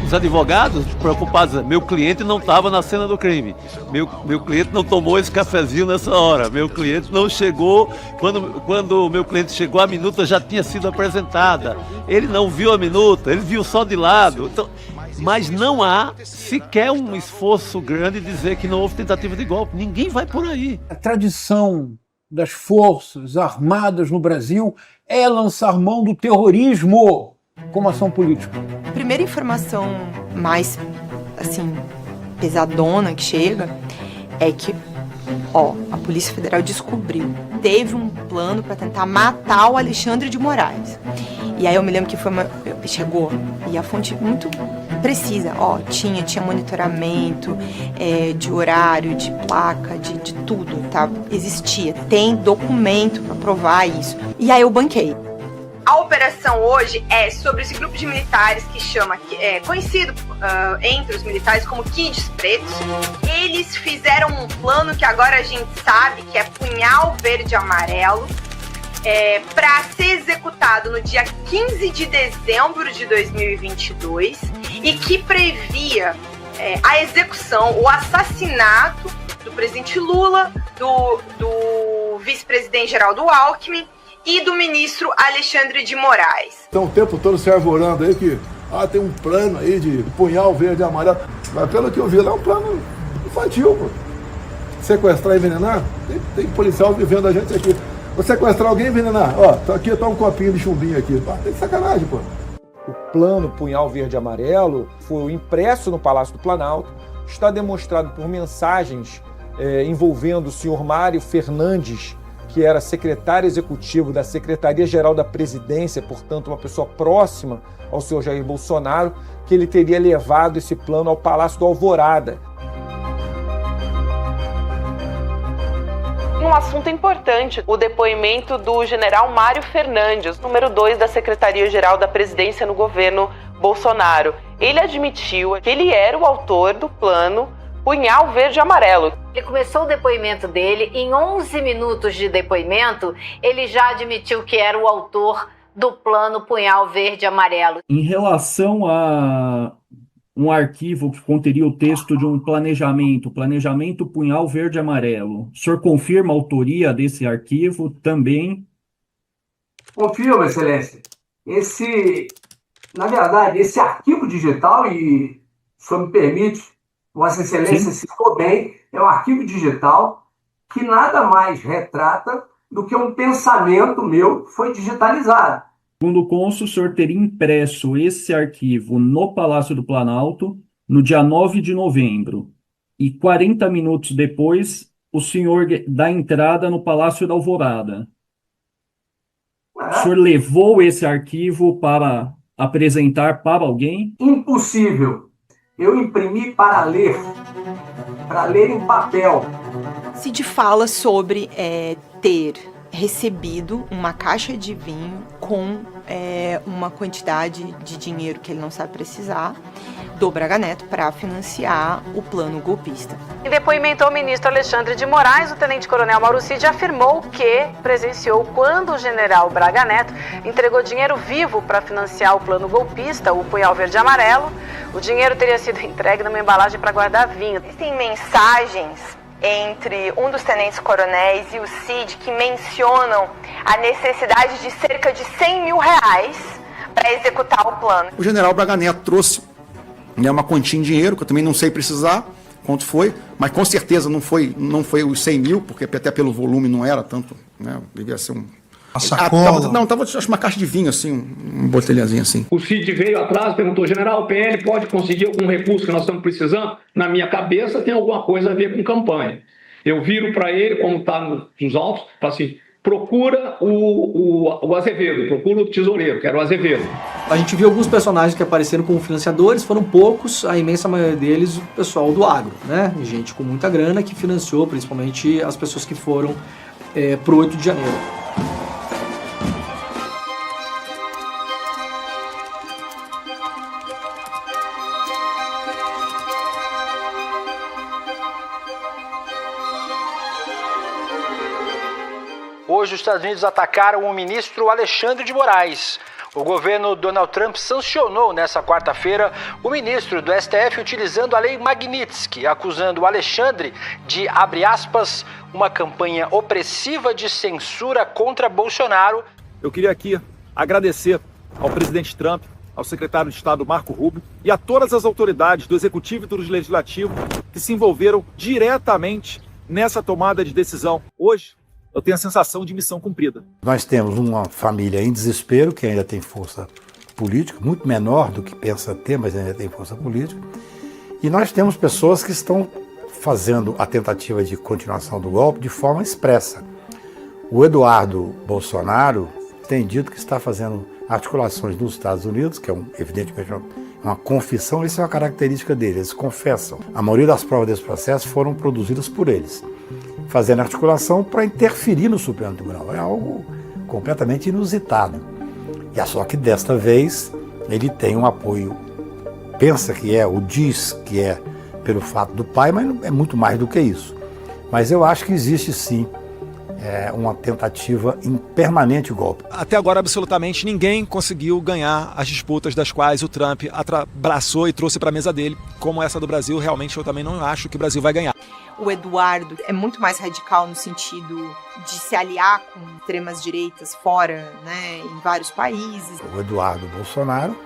Os advogados preocupados, meu cliente não estava na cena do crime, meu cliente não tomou esse cafezinho nessa hora, meu cliente não chegou, quando o meu cliente chegou a minuta já tinha sido apresentada, ele não viu a minuta, ele viu só de lado, então, mas não há sequer um esforço grande de dizer que não houve tentativa de golpe, ninguém vai por aí. A tradição das forças armadas no Brasil é lançar mão do terrorismo como ação política. A primeira informação mais, assim, pesadona que chega é que, a Polícia Federal descobriu, teve um plano para tentar matar o Alexandre de Moraes. E aí eu me lembro que chegou, e a fonte muito precisa, tinha monitoramento de horário, de placa, de tudo, tá? Existia, tem documento para provar isso. E aí eu banquei. A operação hoje é sobre esse grupo de militares que chama, conhecido entre os militares como Kids Pretos. Eles fizeram um plano que agora a gente sabe que é punhal verde e amarelo, para ser executado no dia 15 de dezembro de 2022 e que previa a execução, o assassinato do presidente Lula, do vice-presidente Geraldo Alckmin e do ministro Alexandre de Moraes. Então o tempo todo se arvorando aí que tem um plano aí de punhal verde e amarelo. Mas pelo que eu vi lá é um plano infantil, pô. Sequestrar e envenenar? Tem policial vivendo a gente aqui. Vou sequestrar alguém e envenenar. Aqui tá um copinho de chumbinho aqui. Tem sacanagem, pô. O plano Punhal Verde e Amarelo foi impresso no Palácio do Planalto, está demonstrado por mensagens envolvendo o senhor Mário Fernandes, que era secretário executivo da Secretaria-Geral da Presidência, portanto uma pessoa próxima ao senhor Jair Bolsonaro, que ele teria levado esse plano ao Palácio do Alvorada. Um assunto importante, o depoimento do general Mário Fernandes, número 2 da Secretaria-Geral da Presidência no governo Bolsonaro. Ele admitiu que ele era o autor do plano Punhal Verde e Amarelo. Ele começou o depoimento dele, em 11 minutos de depoimento, ele já admitiu que era o autor do plano Punhal Verde e Amarelo. Em relação a um arquivo que conteria o texto de um planejamento Punhal Verde e Amarelo, o senhor confirma a autoria desse arquivo também? Confirmo, Excelência. Na verdade, esse arquivo digital, e o senhor me permite, Vossa Excelência citou bem, é um arquivo digital que nada mais retrata do que um pensamento meu que foi digitalizado. Segundo o cônsul, o senhor teria impresso esse arquivo no Palácio do Planalto no dia 9 de novembro. E 40 minutos depois, o senhor dá entrada no Palácio da Alvorada. O senhor levou esse arquivo para apresentar para alguém? Impossível. Eu imprimi para ler em papel. Cid fala sobre ter recebido uma caixa de vinho com uma quantidade de dinheiro que ele não sabe precisar do Braga Neto para financiar o plano golpista. Em depoimento ao ministro Alexandre de Moraes, o tenente-coronel Mauro Cid afirmou que presenciou quando o general Braga Neto entregou dinheiro vivo para financiar o plano golpista, o Punhal Verde e Amarelo. O dinheiro teria sido entregue numa embalagem para guardar vinho. Existem mensagens entre um dos tenentes-coronéis e o Cid que mencionam a necessidade de cerca de R$100 mil para executar o plano. O general Braga Neto trouxe uma quantia em dinheiro, que eu também não sei precisar quanto foi, mas com certeza não foi os 100 mil, porque até pelo volume não era tanto, né? Devia ser uma sacola. Tava acho uma caixa de vinho, assim, um botelhazinho assim. O Cid veio atrás e perguntou: general, o PL pode conseguir algum recurso que nós estamos precisando? Na minha cabeça tem alguma coisa a ver com campanha. Eu viro para ele, como está nos autos, falo assim: procura o Azevedo, procura o tesoureiro, que era o Azevedo. A gente viu alguns personagens que apareceram como financiadores, foram poucos, a imensa maioria deles o pessoal do agro, né? Gente com muita grana que financiou, principalmente as pessoas que foram pro 8 de janeiro. Hoje os Estados Unidos atacaram o ministro Alexandre de Moraes. O governo Donald Trump sancionou nesta quarta-feira o ministro do STF utilizando a lei Magnitsky, acusando o Alexandre de, abre aspas, uma campanha opressiva de censura contra Bolsonaro. Eu queria aqui agradecer ao presidente Trump, ao secretário de Estado Marco Rubio e a todas as autoridades do Executivo e do Legislativo que se envolveram diretamente nessa tomada de decisão. Hoje, eu tenho a sensação de missão cumprida. Nós temos uma família em desespero, que ainda tem força política, muito menor do que pensa ter, mas ainda tem força política. E nós temos pessoas que estão fazendo a tentativa de continuação do golpe de forma expressa. O Eduardo Bolsonaro tem dito que está fazendo articulações nos Estados Unidos, que é evidentemente uma confissão, isso é uma característica deles, eles confessam. A maioria das provas desse processo foram produzidas por eles, fazendo articulação para interferir no Supremo Tribunal. É algo completamente inusitado. E só que desta vez ele tem um apoio, pensa que é, ou diz que é pelo fato do pai, mas é muito mais do que isso. Mas eu acho que existe sim uma tentativa em permanente golpe. Até agora, absolutamente ninguém conseguiu ganhar as disputas das quais o Trump abraçou e trouxe para a mesa dele, como essa do Brasil. Realmente eu também não acho que o Brasil vai ganhar. O Eduardo é muito mais radical no sentido de se aliar com extremas direitas fora, né, em vários países. O Eduardo Bolsonaro,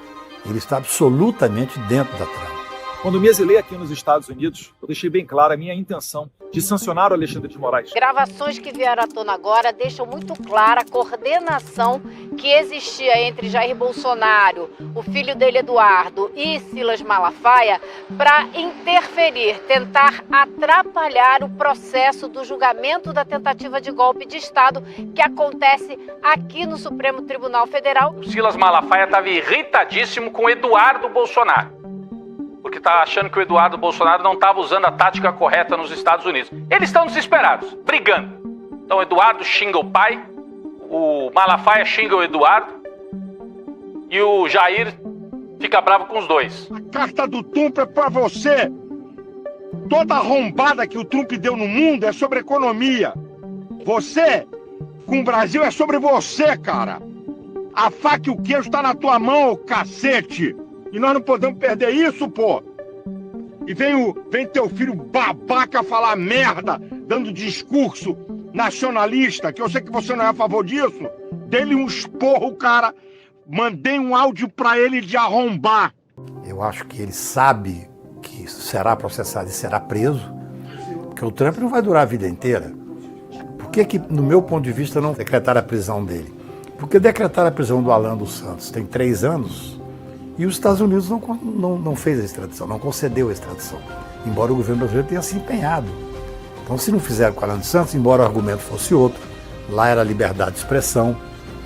ele está absolutamente dentro da trama. Quando me exilei aqui nos Estados Unidos, eu deixei bem clara a minha intenção de sancionar o Alexandre de Moraes. Gravações que vieram à tona agora deixam muito clara a coordenação que existia entre Jair Bolsonaro, o filho dele Eduardo e Silas Malafaia para interferir, tentar atrapalhar o processo do julgamento da tentativa de golpe de Estado que acontece aqui no Supremo Tribunal Federal. O Silas Malafaia estava irritadíssimo com Eduardo Bolsonaro, porque está achando que o Eduardo Bolsonaro não estava usando a tática correta nos Estados Unidos. Eles estão desesperados, brigando. Então o Eduardo xinga o pai, o Malafaia xinga o Eduardo e o Jair fica bravo com os dois. A carta do Trump é para você. Toda arrombada que o Trump deu no mundo é sobre economia. Você, com o Brasil, é sobre você, cara. A faca e o queijo está na tua mão, ô cacete. E nós não podemos perder isso, pô! E vem teu filho babaca falar merda, dando discurso nacionalista, que eu sei que você não é a favor disso. Dê-lhe um esporro, cara. Mandei um áudio pra ele de arrombar. Eu acho que ele sabe que será processado e será preso, porque o Trump não vai durar a vida inteira. Por que, no meu ponto de vista, não decretar a prisão dele? Porque decretar a prisão do Alan dos Santos tem 3 anos... E os Estados Unidos não fez a extradição, não concedeu a extradição, embora o governo brasileiro tenha se empenhado. Então, se não fizeram com o Alan dos Santos, embora o argumento fosse outro, lá era liberdade de expressão,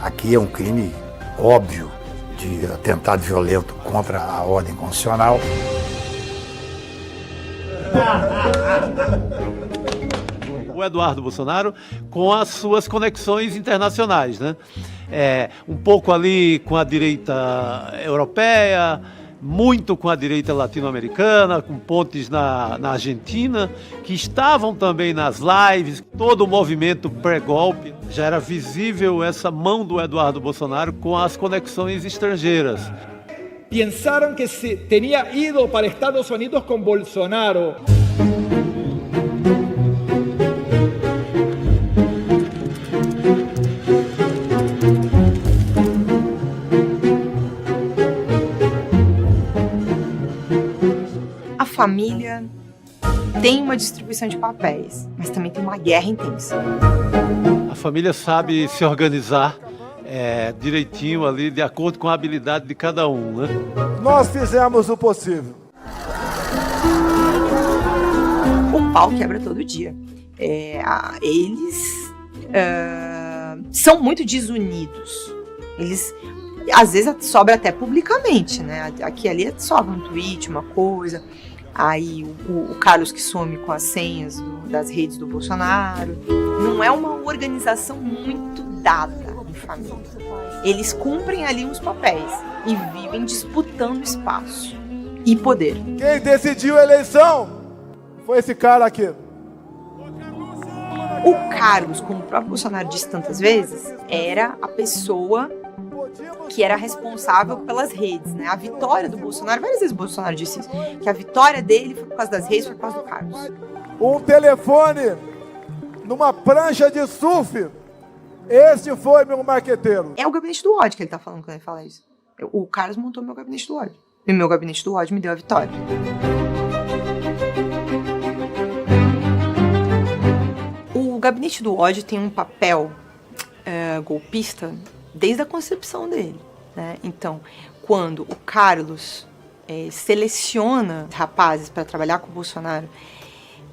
aqui é um crime óbvio de atentado violento contra a ordem constitucional. O Eduardo Bolsonaro com as suas conexões internacionais, né? Um pouco ali com a direita europeia, muito com a direita latino-americana, com pontes na Argentina, que estavam também nas lives, todo o movimento pré-golpe. Já era visível essa mão do Eduardo Bolsonaro com as conexões estrangeiras. Pensaram que se tinha ido para Estados Unidos com Bolsonaro. A família tem uma distribuição de papéis, mas também tem uma guerra intensa. A família sabe se organizar direitinho ali, de acordo com a habilidade de cada um, né? Nós fizemos o possível. O pau quebra todo dia. Eles são muito desunidos. Eles, às vezes, sobra até publicamente, né? Aqui ali sobra um tweet, uma coisa. Aí o Carlos que some com as senhas das redes do Bolsonaro. Não é uma organização muito dada em família. Eles cumprem ali uns papéis e vivem disputando espaço e poder. Quem decidiu a eleição foi esse cara aqui. O Carlos, como o próprio Bolsonaro disse tantas vezes, era a pessoa que era responsável pelas redes, né? A vitória do Bolsonaro, várias vezes o Bolsonaro disse isso, que a vitória dele foi por causa das redes, foi por causa do Carlos. Um telefone numa prancha de surf, esse foi meu marqueteiro. É o gabinete do ódio que ele tá falando quando ele fala isso. O Carlos montou meu gabinete do ódio. E meu gabinete do ódio me deu a vitória. O gabinete do ódio tem um papel golpista desde a concepção dele, né? Então, quando o Carlos seleciona rapazes para trabalhar com o Bolsonaro,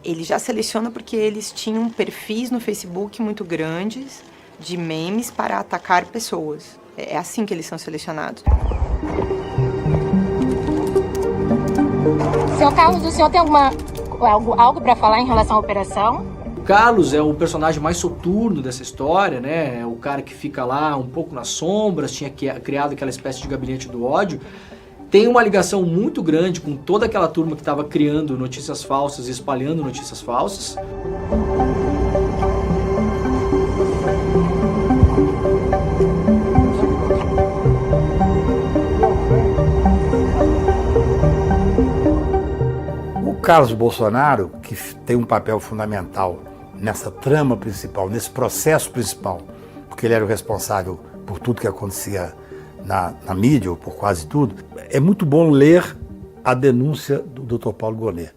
ele já seleciona porque eles tinham perfis no Facebook muito grandes de memes para atacar pessoas. É assim que eles são selecionados. Senhor Carlos, o senhor tem algo para falar em relação à operação? Carlos é o personagem mais soturno dessa história, né? É o cara que fica lá um pouco nas sombras, tinha criado aquela espécie de gabinete do ódio. Tem uma ligação muito grande com toda aquela turma que estava criando notícias falsas e espalhando notícias falsas. O Carlos Bolsonaro, que tem um papel fundamental nessa trama principal, nesse processo principal, porque ele era o responsável por tudo que acontecia na mídia, ou por quase tudo, é muito bom ler a denúncia do Dr. Paulo Gonet.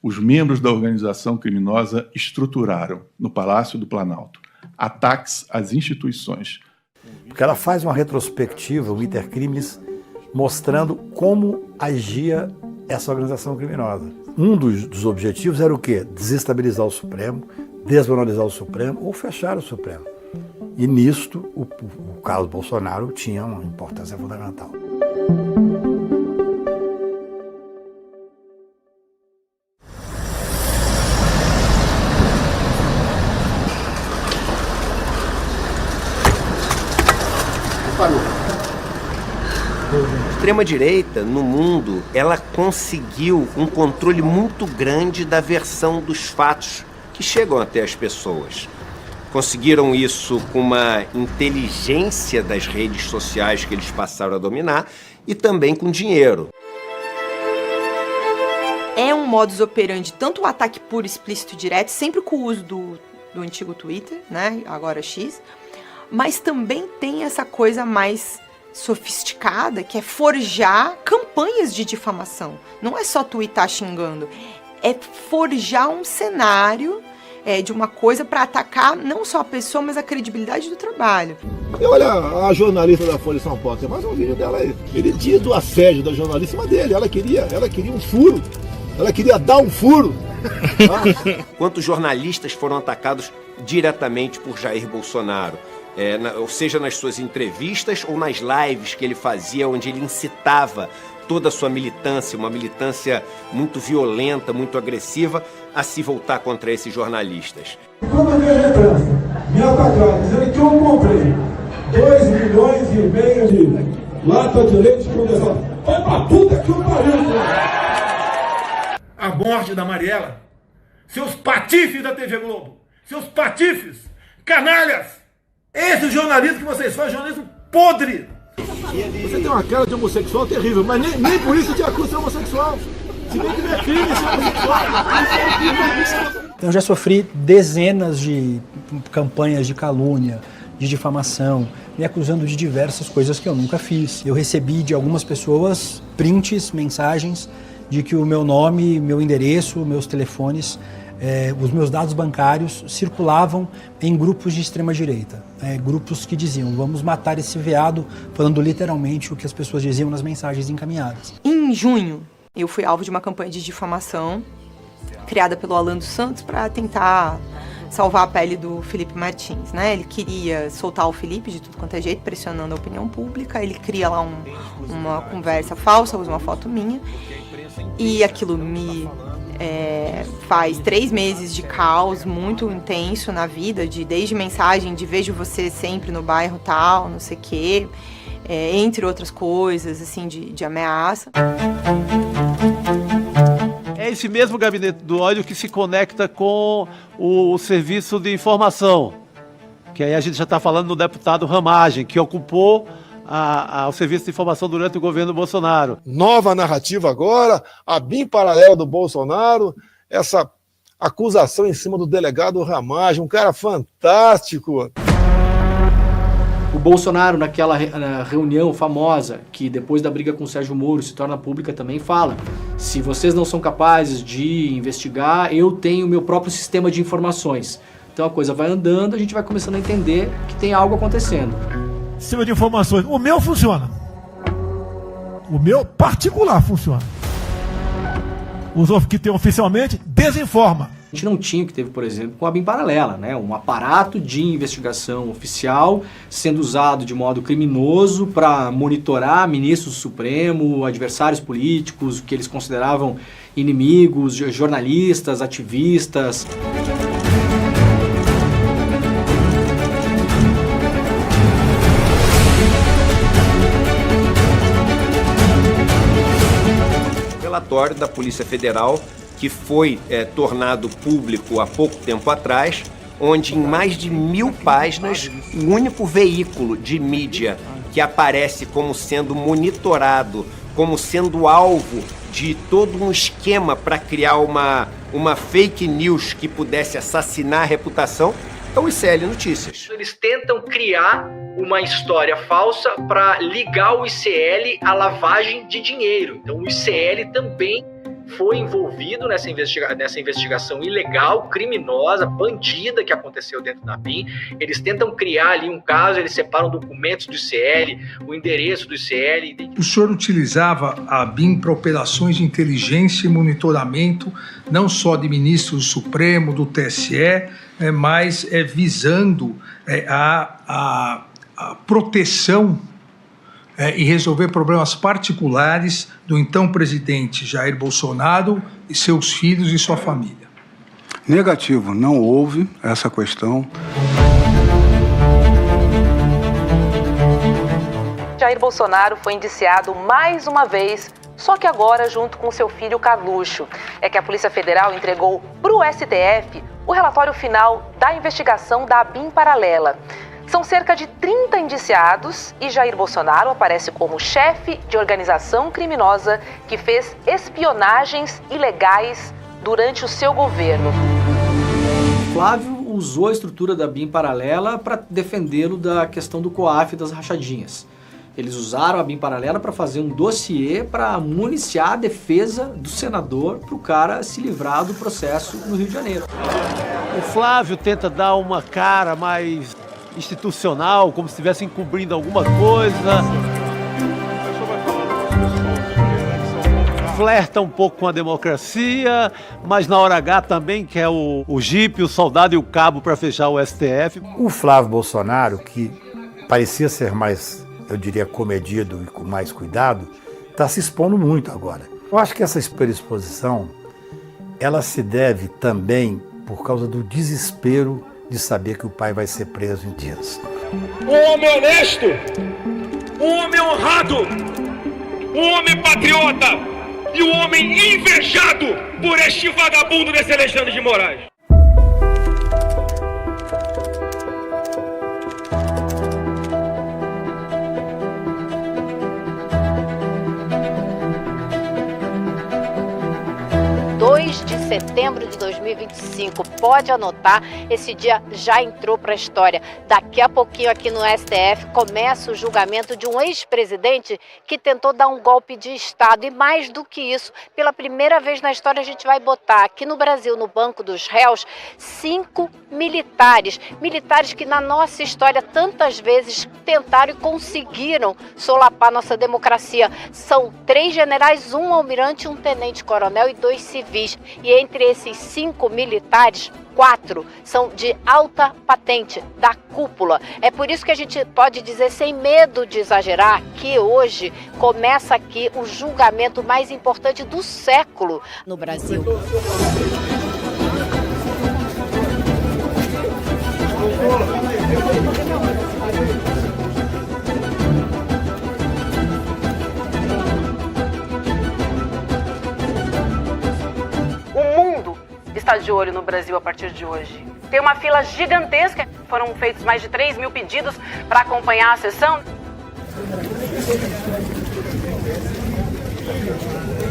Os membros da organização criminosa estruturaram, no Palácio do Planalto, ataques às instituições. Porque ela faz uma retrospectiva, o Intercrimes, mostrando como agia essa organização criminosa. Um dos objetivos era o quê? Desestabilizar o Supremo, desmoralizar o Supremo ou fechar o Supremo. E nisto, o Carlos Bolsonaro tinha uma importância fundamental. A extrema-direita, no mundo, ela conseguiu um controle muito grande da versão dos fatos que chegam até as pessoas. Conseguiram isso com uma inteligência das redes sociais que eles passaram a dominar e também com dinheiro. É um modus operandi, tanto o ataque puro, explícito e direto, sempre com o uso do antigo Twitter, né, agora X, mas também tem essa coisa mais sofisticada, que é forjar campanhas de difamação. Não é só tweetar xingando, é forjar um cenário de uma coisa para atacar não só a pessoa, mas a credibilidade do trabalho. E olha, a jornalista da Folha de São Paulo, tem mais um vídeo dela aí. Ele diz do assédio da jornalista em cima dele. Ela queria um furo. Ela queria dar um furo. Quantos jornalistas foram atacados diretamente por Jair Bolsonaro? Ou seja, nas suas entrevistas ou nas lives que ele fazia, onde ele incitava toda a sua militância, uma militância muito violenta, muito agressiva, a se voltar contra esses jornalistas. Quando eu vejo a imprensa me atacar, dizendo que eu comprei 2,5 milhões de lata de leite condensado, vai pra puta que eu pariu! A morte da Mariela, seus patifes da TV Globo, seus patifes, canalhas, esse jornalismo que vocês fazem, jornalismo podre! Você tem uma cara de homossexual terrível, mas nem por isso te acusa de homossexual. Se bem que não é crime ser homossexual. Eu já sofri dezenas de campanhas de calúnia, de difamação, me acusando de diversas coisas que eu nunca fiz. Eu recebi de algumas pessoas prints, mensagens de que o meu nome, meu endereço, meus telefones, os meus dados bancários circulavam em grupos de extrema-direita. Grupos que diziam, vamos matar esse veado, falando literalmente o que as pessoas diziam nas mensagens encaminhadas. Em junho, eu fui alvo de uma campanha de difamação criada pelo Alan dos Santos para tentar salvar a pele do Felipe Martins, né? Ele queria soltar o Felipe de tudo quanto é jeito, pressionando a opinião pública. Ele cria lá uma conversa falsa, usa uma foto minha, e aquilo me faz 3 meses de caos muito intenso na vida, desde mensagem de vejo você sempre no bairro tal, não sei o quê, entre outras coisas, assim, de ameaça. É esse mesmo gabinete do ódio que se conecta com o serviço de informação, que aí a gente já está falando do deputado Ramagem, que ocupou o serviço de informação durante o governo Bolsonaro. Nova narrativa agora, a BIM paralela do Bolsonaro, essa acusação em cima do delegado Ramagem, um cara fantástico. O Bolsonaro, naquela reunião famosa, que depois da briga com o Sérgio Moro se torna pública, também fala: se vocês não são capazes de investigar, eu tenho meu próprio sistema de informações. Então a coisa vai andando, a gente vai começando a entender que tem algo acontecendo. Sistema de informações. O meu funciona. O meu particular funciona. Os que tem oficialmente desinforma. A gente não tinha o que teve, por exemplo, com a BIM paralela, né? Um aparato de investigação oficial sendo usado de modo criminoso para monitorar ministros do Supremo, adversários políticos, que eles consideravam inimigos, jornalistas, ativistas. relatório da Polícia Federal, que foi tornado público há pouco tempo atrás, onde em mais de 1000 páginas, o único veículo de mídia que aparece como sendo monitorado, como sendo alvo de todo um esquema para criar uma fake news que pudesse assassinar a reputação, é o ICL Notícias. Eles tentam criar uma história falsa para ligar o ICL à lavagem de dinheiro. Então o ICL também foi envolvido nessa investigação ilegal, criminosa, bandida que aconteceu dentro da BIM. Eles tentam criar ali um caso, eles separam documentos do ICL, o endereço do ICL. O senhor utilizava a BIM para operações de inteligência e monitoramento, não só de ministros do Supremo, do TSE, mas visando a proteção e resolver problemas particulares do então presidente Jair Bolsonaro e seus filhos e sua família. Negativo, não houve essa questão. Jair Bolsonaro foi indiciado mais uma vez, só que agora junto com seu filho Carluxo. É que a Polícia Federal entregou para o STF o relatório final da investigação da BIM Paralela. São cerca de 30 indiciados e Jair Bolsonaro aparece como chefe de organização criminosa que fez espionagens ilegais durante o seu governo. Flávio usou a estrutura da BIM Paralela para defendê-lo da questão do COAF e das rachadinhas. Eles usaram a BIM Paralela para fazer um dossiê para municiar a defesa do senador para o cara se livrar do processo no Rio de Janeiro. O Flávio tenta dar uma cara mais institucional, como se estivesse encobrindo alguma coisa. Flerta um pouco com a democracia, mas na hora H também quer o jipe, o soldado e o cabo para fechar o STF. O Flávio Bolsonaro, que parecia ser mais, eu diria, comedido e com mais cuidado, está se expondo muito agora. Eu acho que essa superexposição, ela se deve também por causa do desespero de saber que o pai vai ser preso em dias. Um homem honesto, um homem honrado, um homem patriota e um homem invejado por este vagabundo desse Alexandre de Moraes. De setembro de 2025, pode anotar, esse dia já entrou para a história. Daqui a pouquinho aqui no STF começa o julgamento de um ex-presidente que tentou dar um golpe de Estado e mais do que isso, pela primeira vez na história a gente vai botar aqui no Brasil, no banco dos réus, 5 militares que na nossa história tantas vezes tentaram e conseguiram solapar nossa democracia. São 3 generais, um almirante, um tenente-coronel e 2 civis. E entre esses 5 militares, 4 são de alta patente, da cúpula. É por isso que a gente pode dizer, sem medo de exagerar, que hoje começa aqui o julgamento mais importante do século no Brasil. O mundo está de olho no Brasil a partir de hoje. Tem uma fila gigantesca, foram feitos mais de 3.000 pedidos para acompanhar a sessão.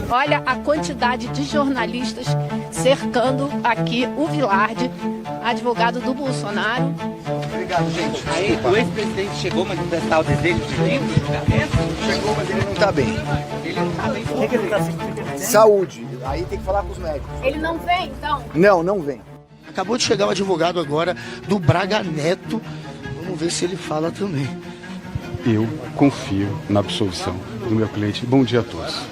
Olha a quantidade de jornalistas cercando aqui o Vilarde, advogado do Bolsonaro. Obrigado, gente. Aí, o ex-presidente chegou a manifestar o desejo de livre julgamento? Chegou, mas ele não está bem. Ele não está bem. O que ele está sentindo? Saúde. Aí tem que falar com os médicos. Ele não vem, então? Não vem. Acabou de chegar o advogado agora do Braga Neto. Vamos ver se ele fala também. Eu confio na absolvição do meu cliente. Bom dia a todos.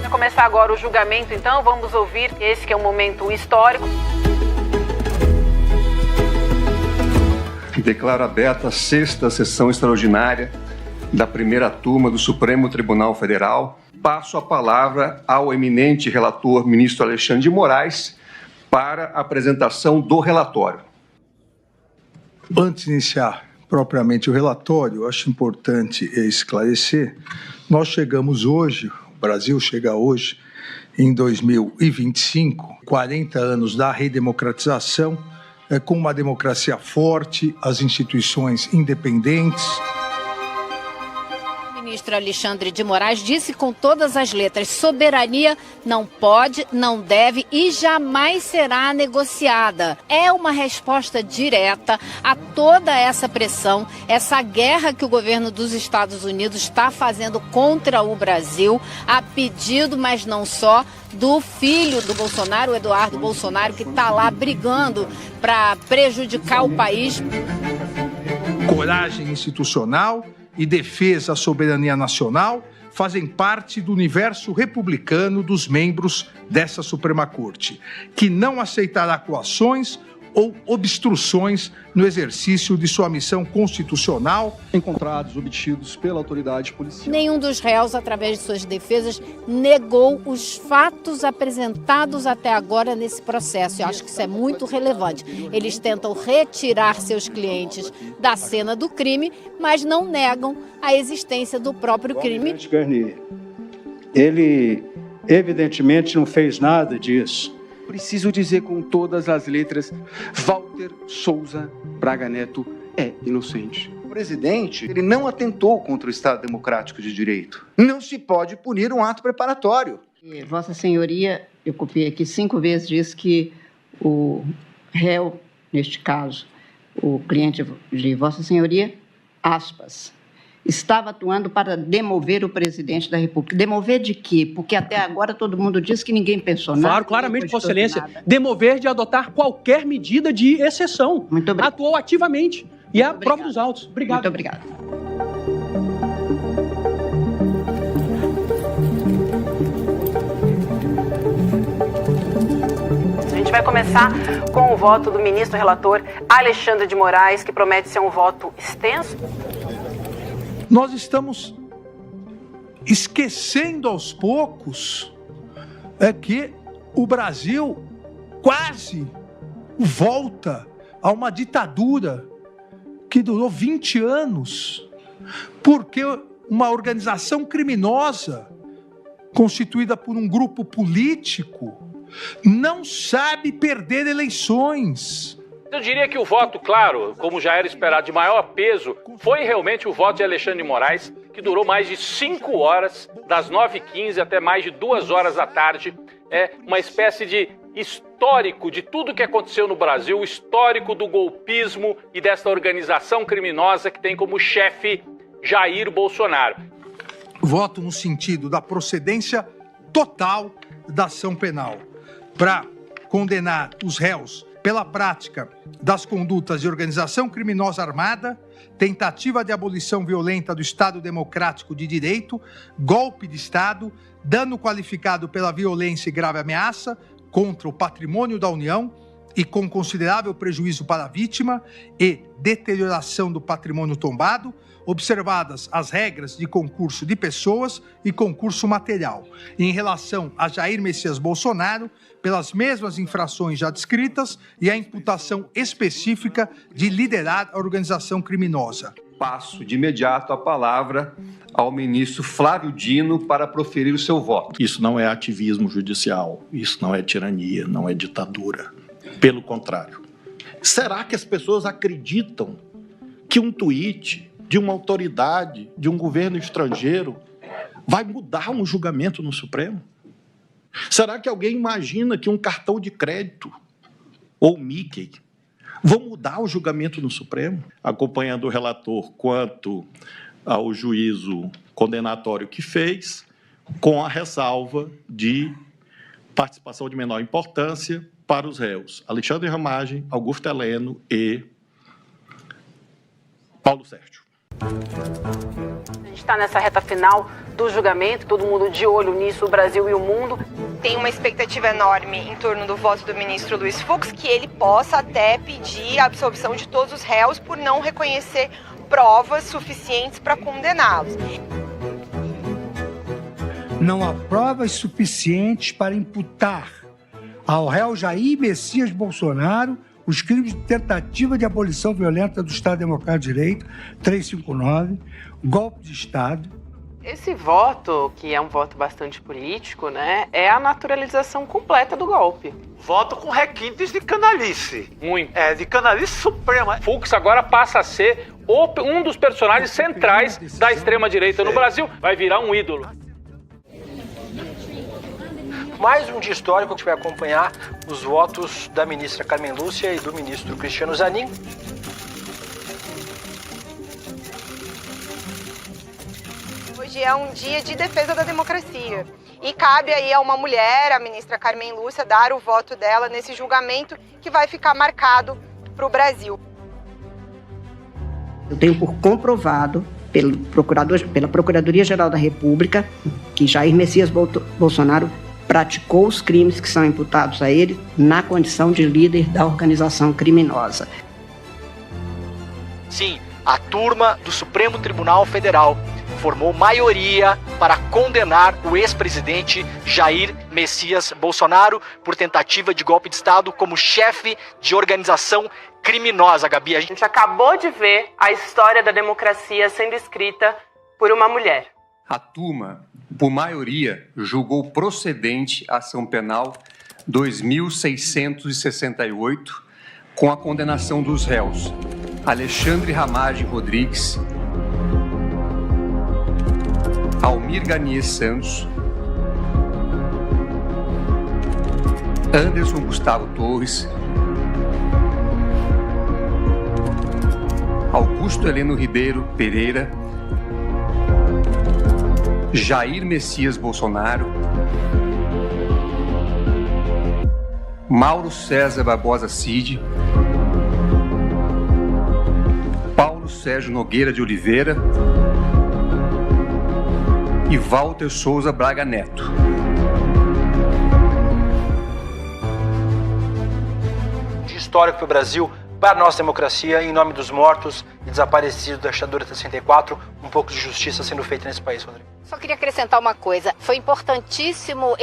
Vai começar agora o julgamento, então. Vamos ouvir esse que é um momento histórico. Declaro aberta a 6ª sessão extraordinária da primeira turma do Supremo Tribunal Federal. Passo a palavra ao eminente relator, ministro Alexandre de Moraes, para a apresentação do relatório. Antes de iniciar, propriamente o relatório, eu acho importante esclarecer. Nós chegamos hoje, o Brasil chega hoje, em 2025, 40 anos da redemocratização, com uma democracia forte, as instituições independentes. O ministro Alexandre de Moraes disse com todas as letras: soberania não pode, não deve e jamais será negociada. É uma resposta direta a toda essa pressão, essa guerra que o governo dos Estados Unidos está fazendo contra o Brasil, a pedido, mas não só, do filho do Bolsonaro, o Eduardo Bolsonaro, que está lá brigando para prejudicar o país. Coragem institucional e defesa da soberania nacional fazem parte do universo republicano dos membros dessa Suprema Corte, que não aceitará coações ou obstruções no exercício de sua missão constitucional. Encontrados, obtidos pela autoridade policial. Nenhum dos réus, através de suas defesas, negou os fatos apresentados até agora nesse processo. Eu acho que isso é muito relevante. Eles tentam retirar seus clientes da cena do crime, mas não negam a existência do próprio crime. Garnier, ele evidentemente não fez nada disso. Preciso dizer com todas as letras, Walter Souza Braga Neto é inocente. O presidente, ele não atentou contra o Estado Democrático de Direito. Não se pode punir um ato preparatório. Vossa Senhoria, eu copiei aqui 5 vezes, diz que o réu, neste caso, o cliente de Vossa Senhoria, aspas, estava atuando para demover o presidente da República. Demover de quê? Porque até agora todo mundo diz que ninguém pensou nada. Claro, claramente, Vossa Excelência. Demover de adotar qualquer medida de exceção. Muito obrigado. Atuou ativamente. E é a prova dos autos. Obrigado. Muito obrigado. A gente vai começar com o voto do ministro relator Alexandre de Moraes, que promete ser um voto extenso. Nós estamos esquecendo aos poucos que o Brasil quase volta a uma ditadura que durou 20 anos, porque uma organização criminosa constituída por um grupo político não sabe perder eleições. Eu diria que o voto, claro, como já era esperado, de maior peso, foi realmente o voto de Alexandre de Moraes, que durou mais de 5 horas, das 9h15 até mais de 2 horas da tarde. É uma espécie de histórico de tudo que aconteceu no Brasil, histórico do golpismo e dessa organização criminosa que tem como chefe Jair Bolsonaro. Voto no sentido da procedência total da ação penal, para condenar os réus pela prática das condutas de organização criminosa armada, tentativa de abolição violenta do Estado Democrático de Direito, golpe de Estado, dano qualificado pela violência e grave ameaça contra o patrimônio da União e com considerável prejuízo para a vítima e deterioração do patrimônio tombado, observadas as regras de concurso de pessoas e concurso material. Em relação a Jair Messias Bolsonaro, pelas mesmas infrações já descritas e a imputação específica de liderar a organização criminosa. Passo de imediato a palavra ao ministro Flávio Dino para proferir o seu voto. Isso não é ativismo judicial, isso não é tirania, não é ditadura. Pelo contrário. Será que as pessoas acreditam que um tweet de uma autoridade, de um governo estrangeiro, vai mudar um julgamento no Supremo? Será que alguém imagina que um cartão de crédito ou Mickey vão mudar o julgamento no Supremo? Acompanhando o relator quanto ao juízo condenatório que fez, com a ressalva de participação de menor importância para os réus Alexandre Ramagem, Augusto Heleno e Paulo Sérgio. A gente está nessa reta final do julgamento, todo mundo de olho nisso, o Brasil e o mundo. Tem uma expectativa enorme em torno do voto do ministro Luiz Fux, que ele possa até pedir a absolvição de todos os réus por não reconhecer provas suficientes para condená-los. Não há provas suficientes para imputar ao réu Jair Messias Bolsonaro os crimes de tentativa de abolição violenta do Estado Democrático de Direito, 359, golpe de Estado. Esse voto, que é um voto bastante político, né, é a naturalização completa do golpe. Voto com requintes de canalice. Muito. De canalice suprema. Fux agora passa a ser um dos personagens centrais da extrema-direita no Brasil. Vai virar um ídolo. Mais um dia histórico que a gente vai acompanhar os votos da ministra Carmen Lúcia e do ministro Cristiano Zanin. Hoje é um dia de defesa da democracia e cabe aí a uma mulher, a ministra Carmen Lúcia, dar o voto dela nesse julgamento que vai ficar marcado para o Brasil. Eu tenho por comprovado pela Procuradoria-Geral da República que Jair Messias Bolsonaro praticou os crimes que são imputados a ele na condição de líder da organização criminosa. Sim, a turma do Supremo Tribunal Federal formou maioria para condenar o ex-presidente Jair Messias Bolsonaro por tentativa de golpe de Estado como chefe de organização criminosa, Gabi. A gente acabou de ver a história da democracia sendo escrita por uma mulher. A turma, por maioria, julgou procedente a ação penal 2668, com a condenação dos réus Alexandre Ramagem Rodrigues, Almir Garnier Santos, Anderson Gustavo Torres, Augusto Heleno Ribeiro Pereira, Jair Messias Bolsonaro, Mauro César Barbosa Cid, Paulo Sérgio Nogueira de Oliveira e Walter Souza Braga Neto. Dia histórico para o Brasil, para a nossa democracia, em nome dos mortos e desaparecidos da ditadura de 64, um pouco de justiça sendo feita nesse país, Rodrigo. Só queria acrescentar uma coisa. Foi importantíssimo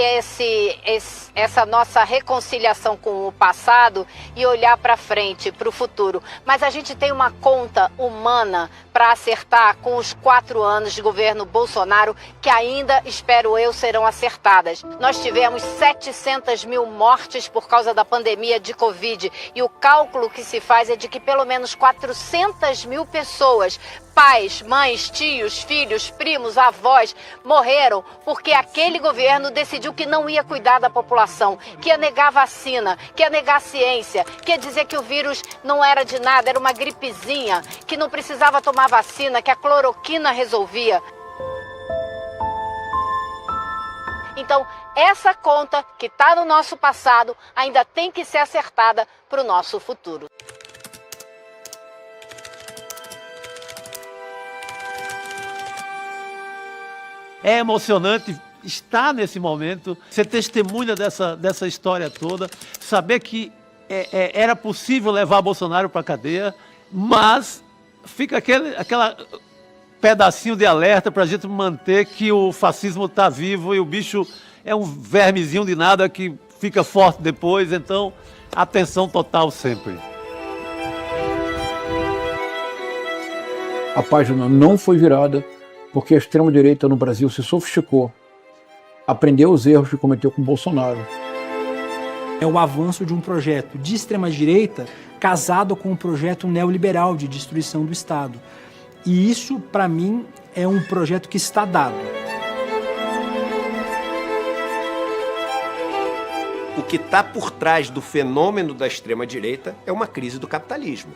essa nossa reconciliação com o passado e olhar para frente, para o futuro. Mas a gente tem uma conta humana para acertar com os 4 anos de governo Bolsonaro que ainda, espero eu, serão acertadas. Nós tivemos 700 mil mortes por causa da pandemia de Covid e o cálculo que se faz é de que pelo menos 400 mil pessoas, pais, mães, tios, filhos, primos, avós, morreram porque aquele governo decidiu que não ia cuidar da população, que ia negar vacina, que ia negar ciência, que ia dizer que o vírus não era de nada, era uma gripezinha, que não precisava tomar vacina, que a cloroquina resolvia. Então, essa conta que está no nosso passado ainda tem que ser acertada para o nosso futuro. É emocionante estar nesse momento, ser testemunha dessa história toda, saber que era possível levar Bolsonaro para a cadeia, mas fica aquela pedacinho de alerta para a gente manter que o fascismo está vivo e o bicho é um vermezinho de nada que fica forte depois, então atenção total sempre. A página não foi virada, porque a extrema-direita no Brasil se sofisticou, aprendeu os erros que cometeu com Bolsonaro. É o avanço de um projeto de extrema-direita casado com um projeto neoliberal de destruição do Estado. E isso, para mim, é um projeto que está dado. O que está por trás do fenômeno da extrema-direita é uma crise do capitalismo.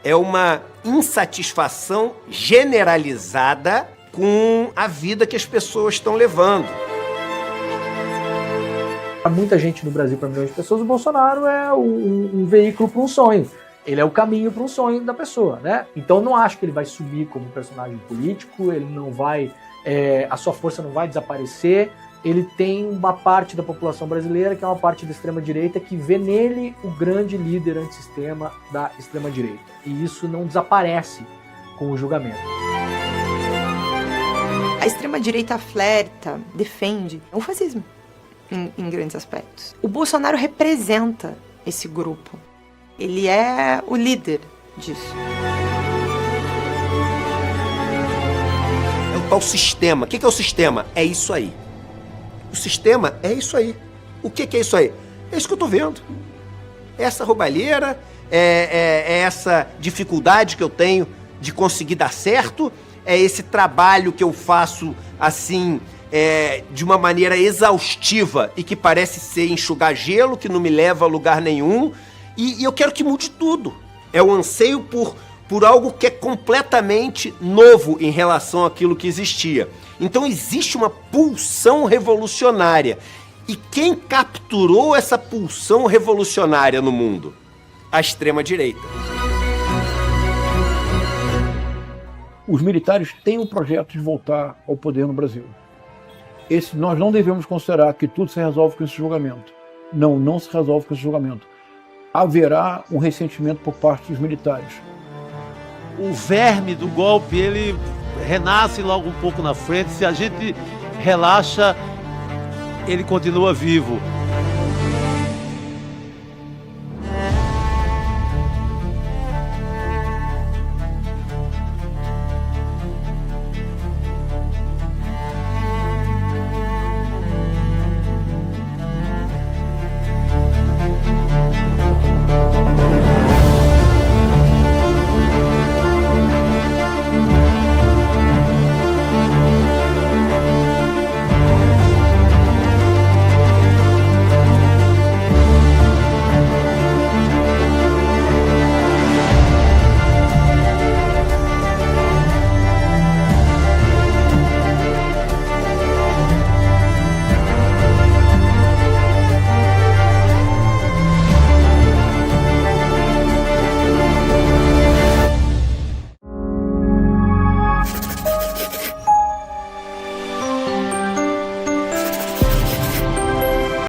É uma insatisfação generalizada com a vida que as pessoas estão levando. Para muita gente no Brasil, para milhões de pessoas, o Bolsonaro é um veículo para um sonho. Ele é o caminho para um sonho da pessoa, né? Então não acho que ele vai subir como personagem político, ele não vai, a sua força não vai desaparecer. Ele tem uma parte da população brasileira, que é uma parte da extrema-direita, que vê nele o grande líder antissistema da extrema-direita. E isso não desaparece com o julgamento. A extrema-direita flerta, defende o fascismo, em grandes aspectos. O Bolsonaro representa esse grupo. Ele é o líder disso. É o tal sistema. O que é o sistema? É isso aí. O sistema é isso aí. O que é isso aí? É isso que eu tô vendo. É essa roubalheira, é essa dificuldade que eu tenho de conseguir dar certo, é esse trabalho que eu faço assim, de uma maneira exaustiva e que parece ser enxugar gelo, que não me leva a lugar nenhum, e eu quero que mude tudo. É o anseio por algo que é completamente novo em relação àquilo que existia. Então existe uma pulsão revolucionária. E quem capturou essa pulsão revolucionária no mundo? A extrema-direita. Os militares têm o projeto de voltar ao poder no Brasil. Nós não devemos considerar que tudo se resolve com esse julgamento. Não se resolve com esse julgamento. Haverá um ressentimento por parte dos militares. O verme do golpe, ele renasce logo um pouco na frente. Se a gente relaxa, ele continua vivo.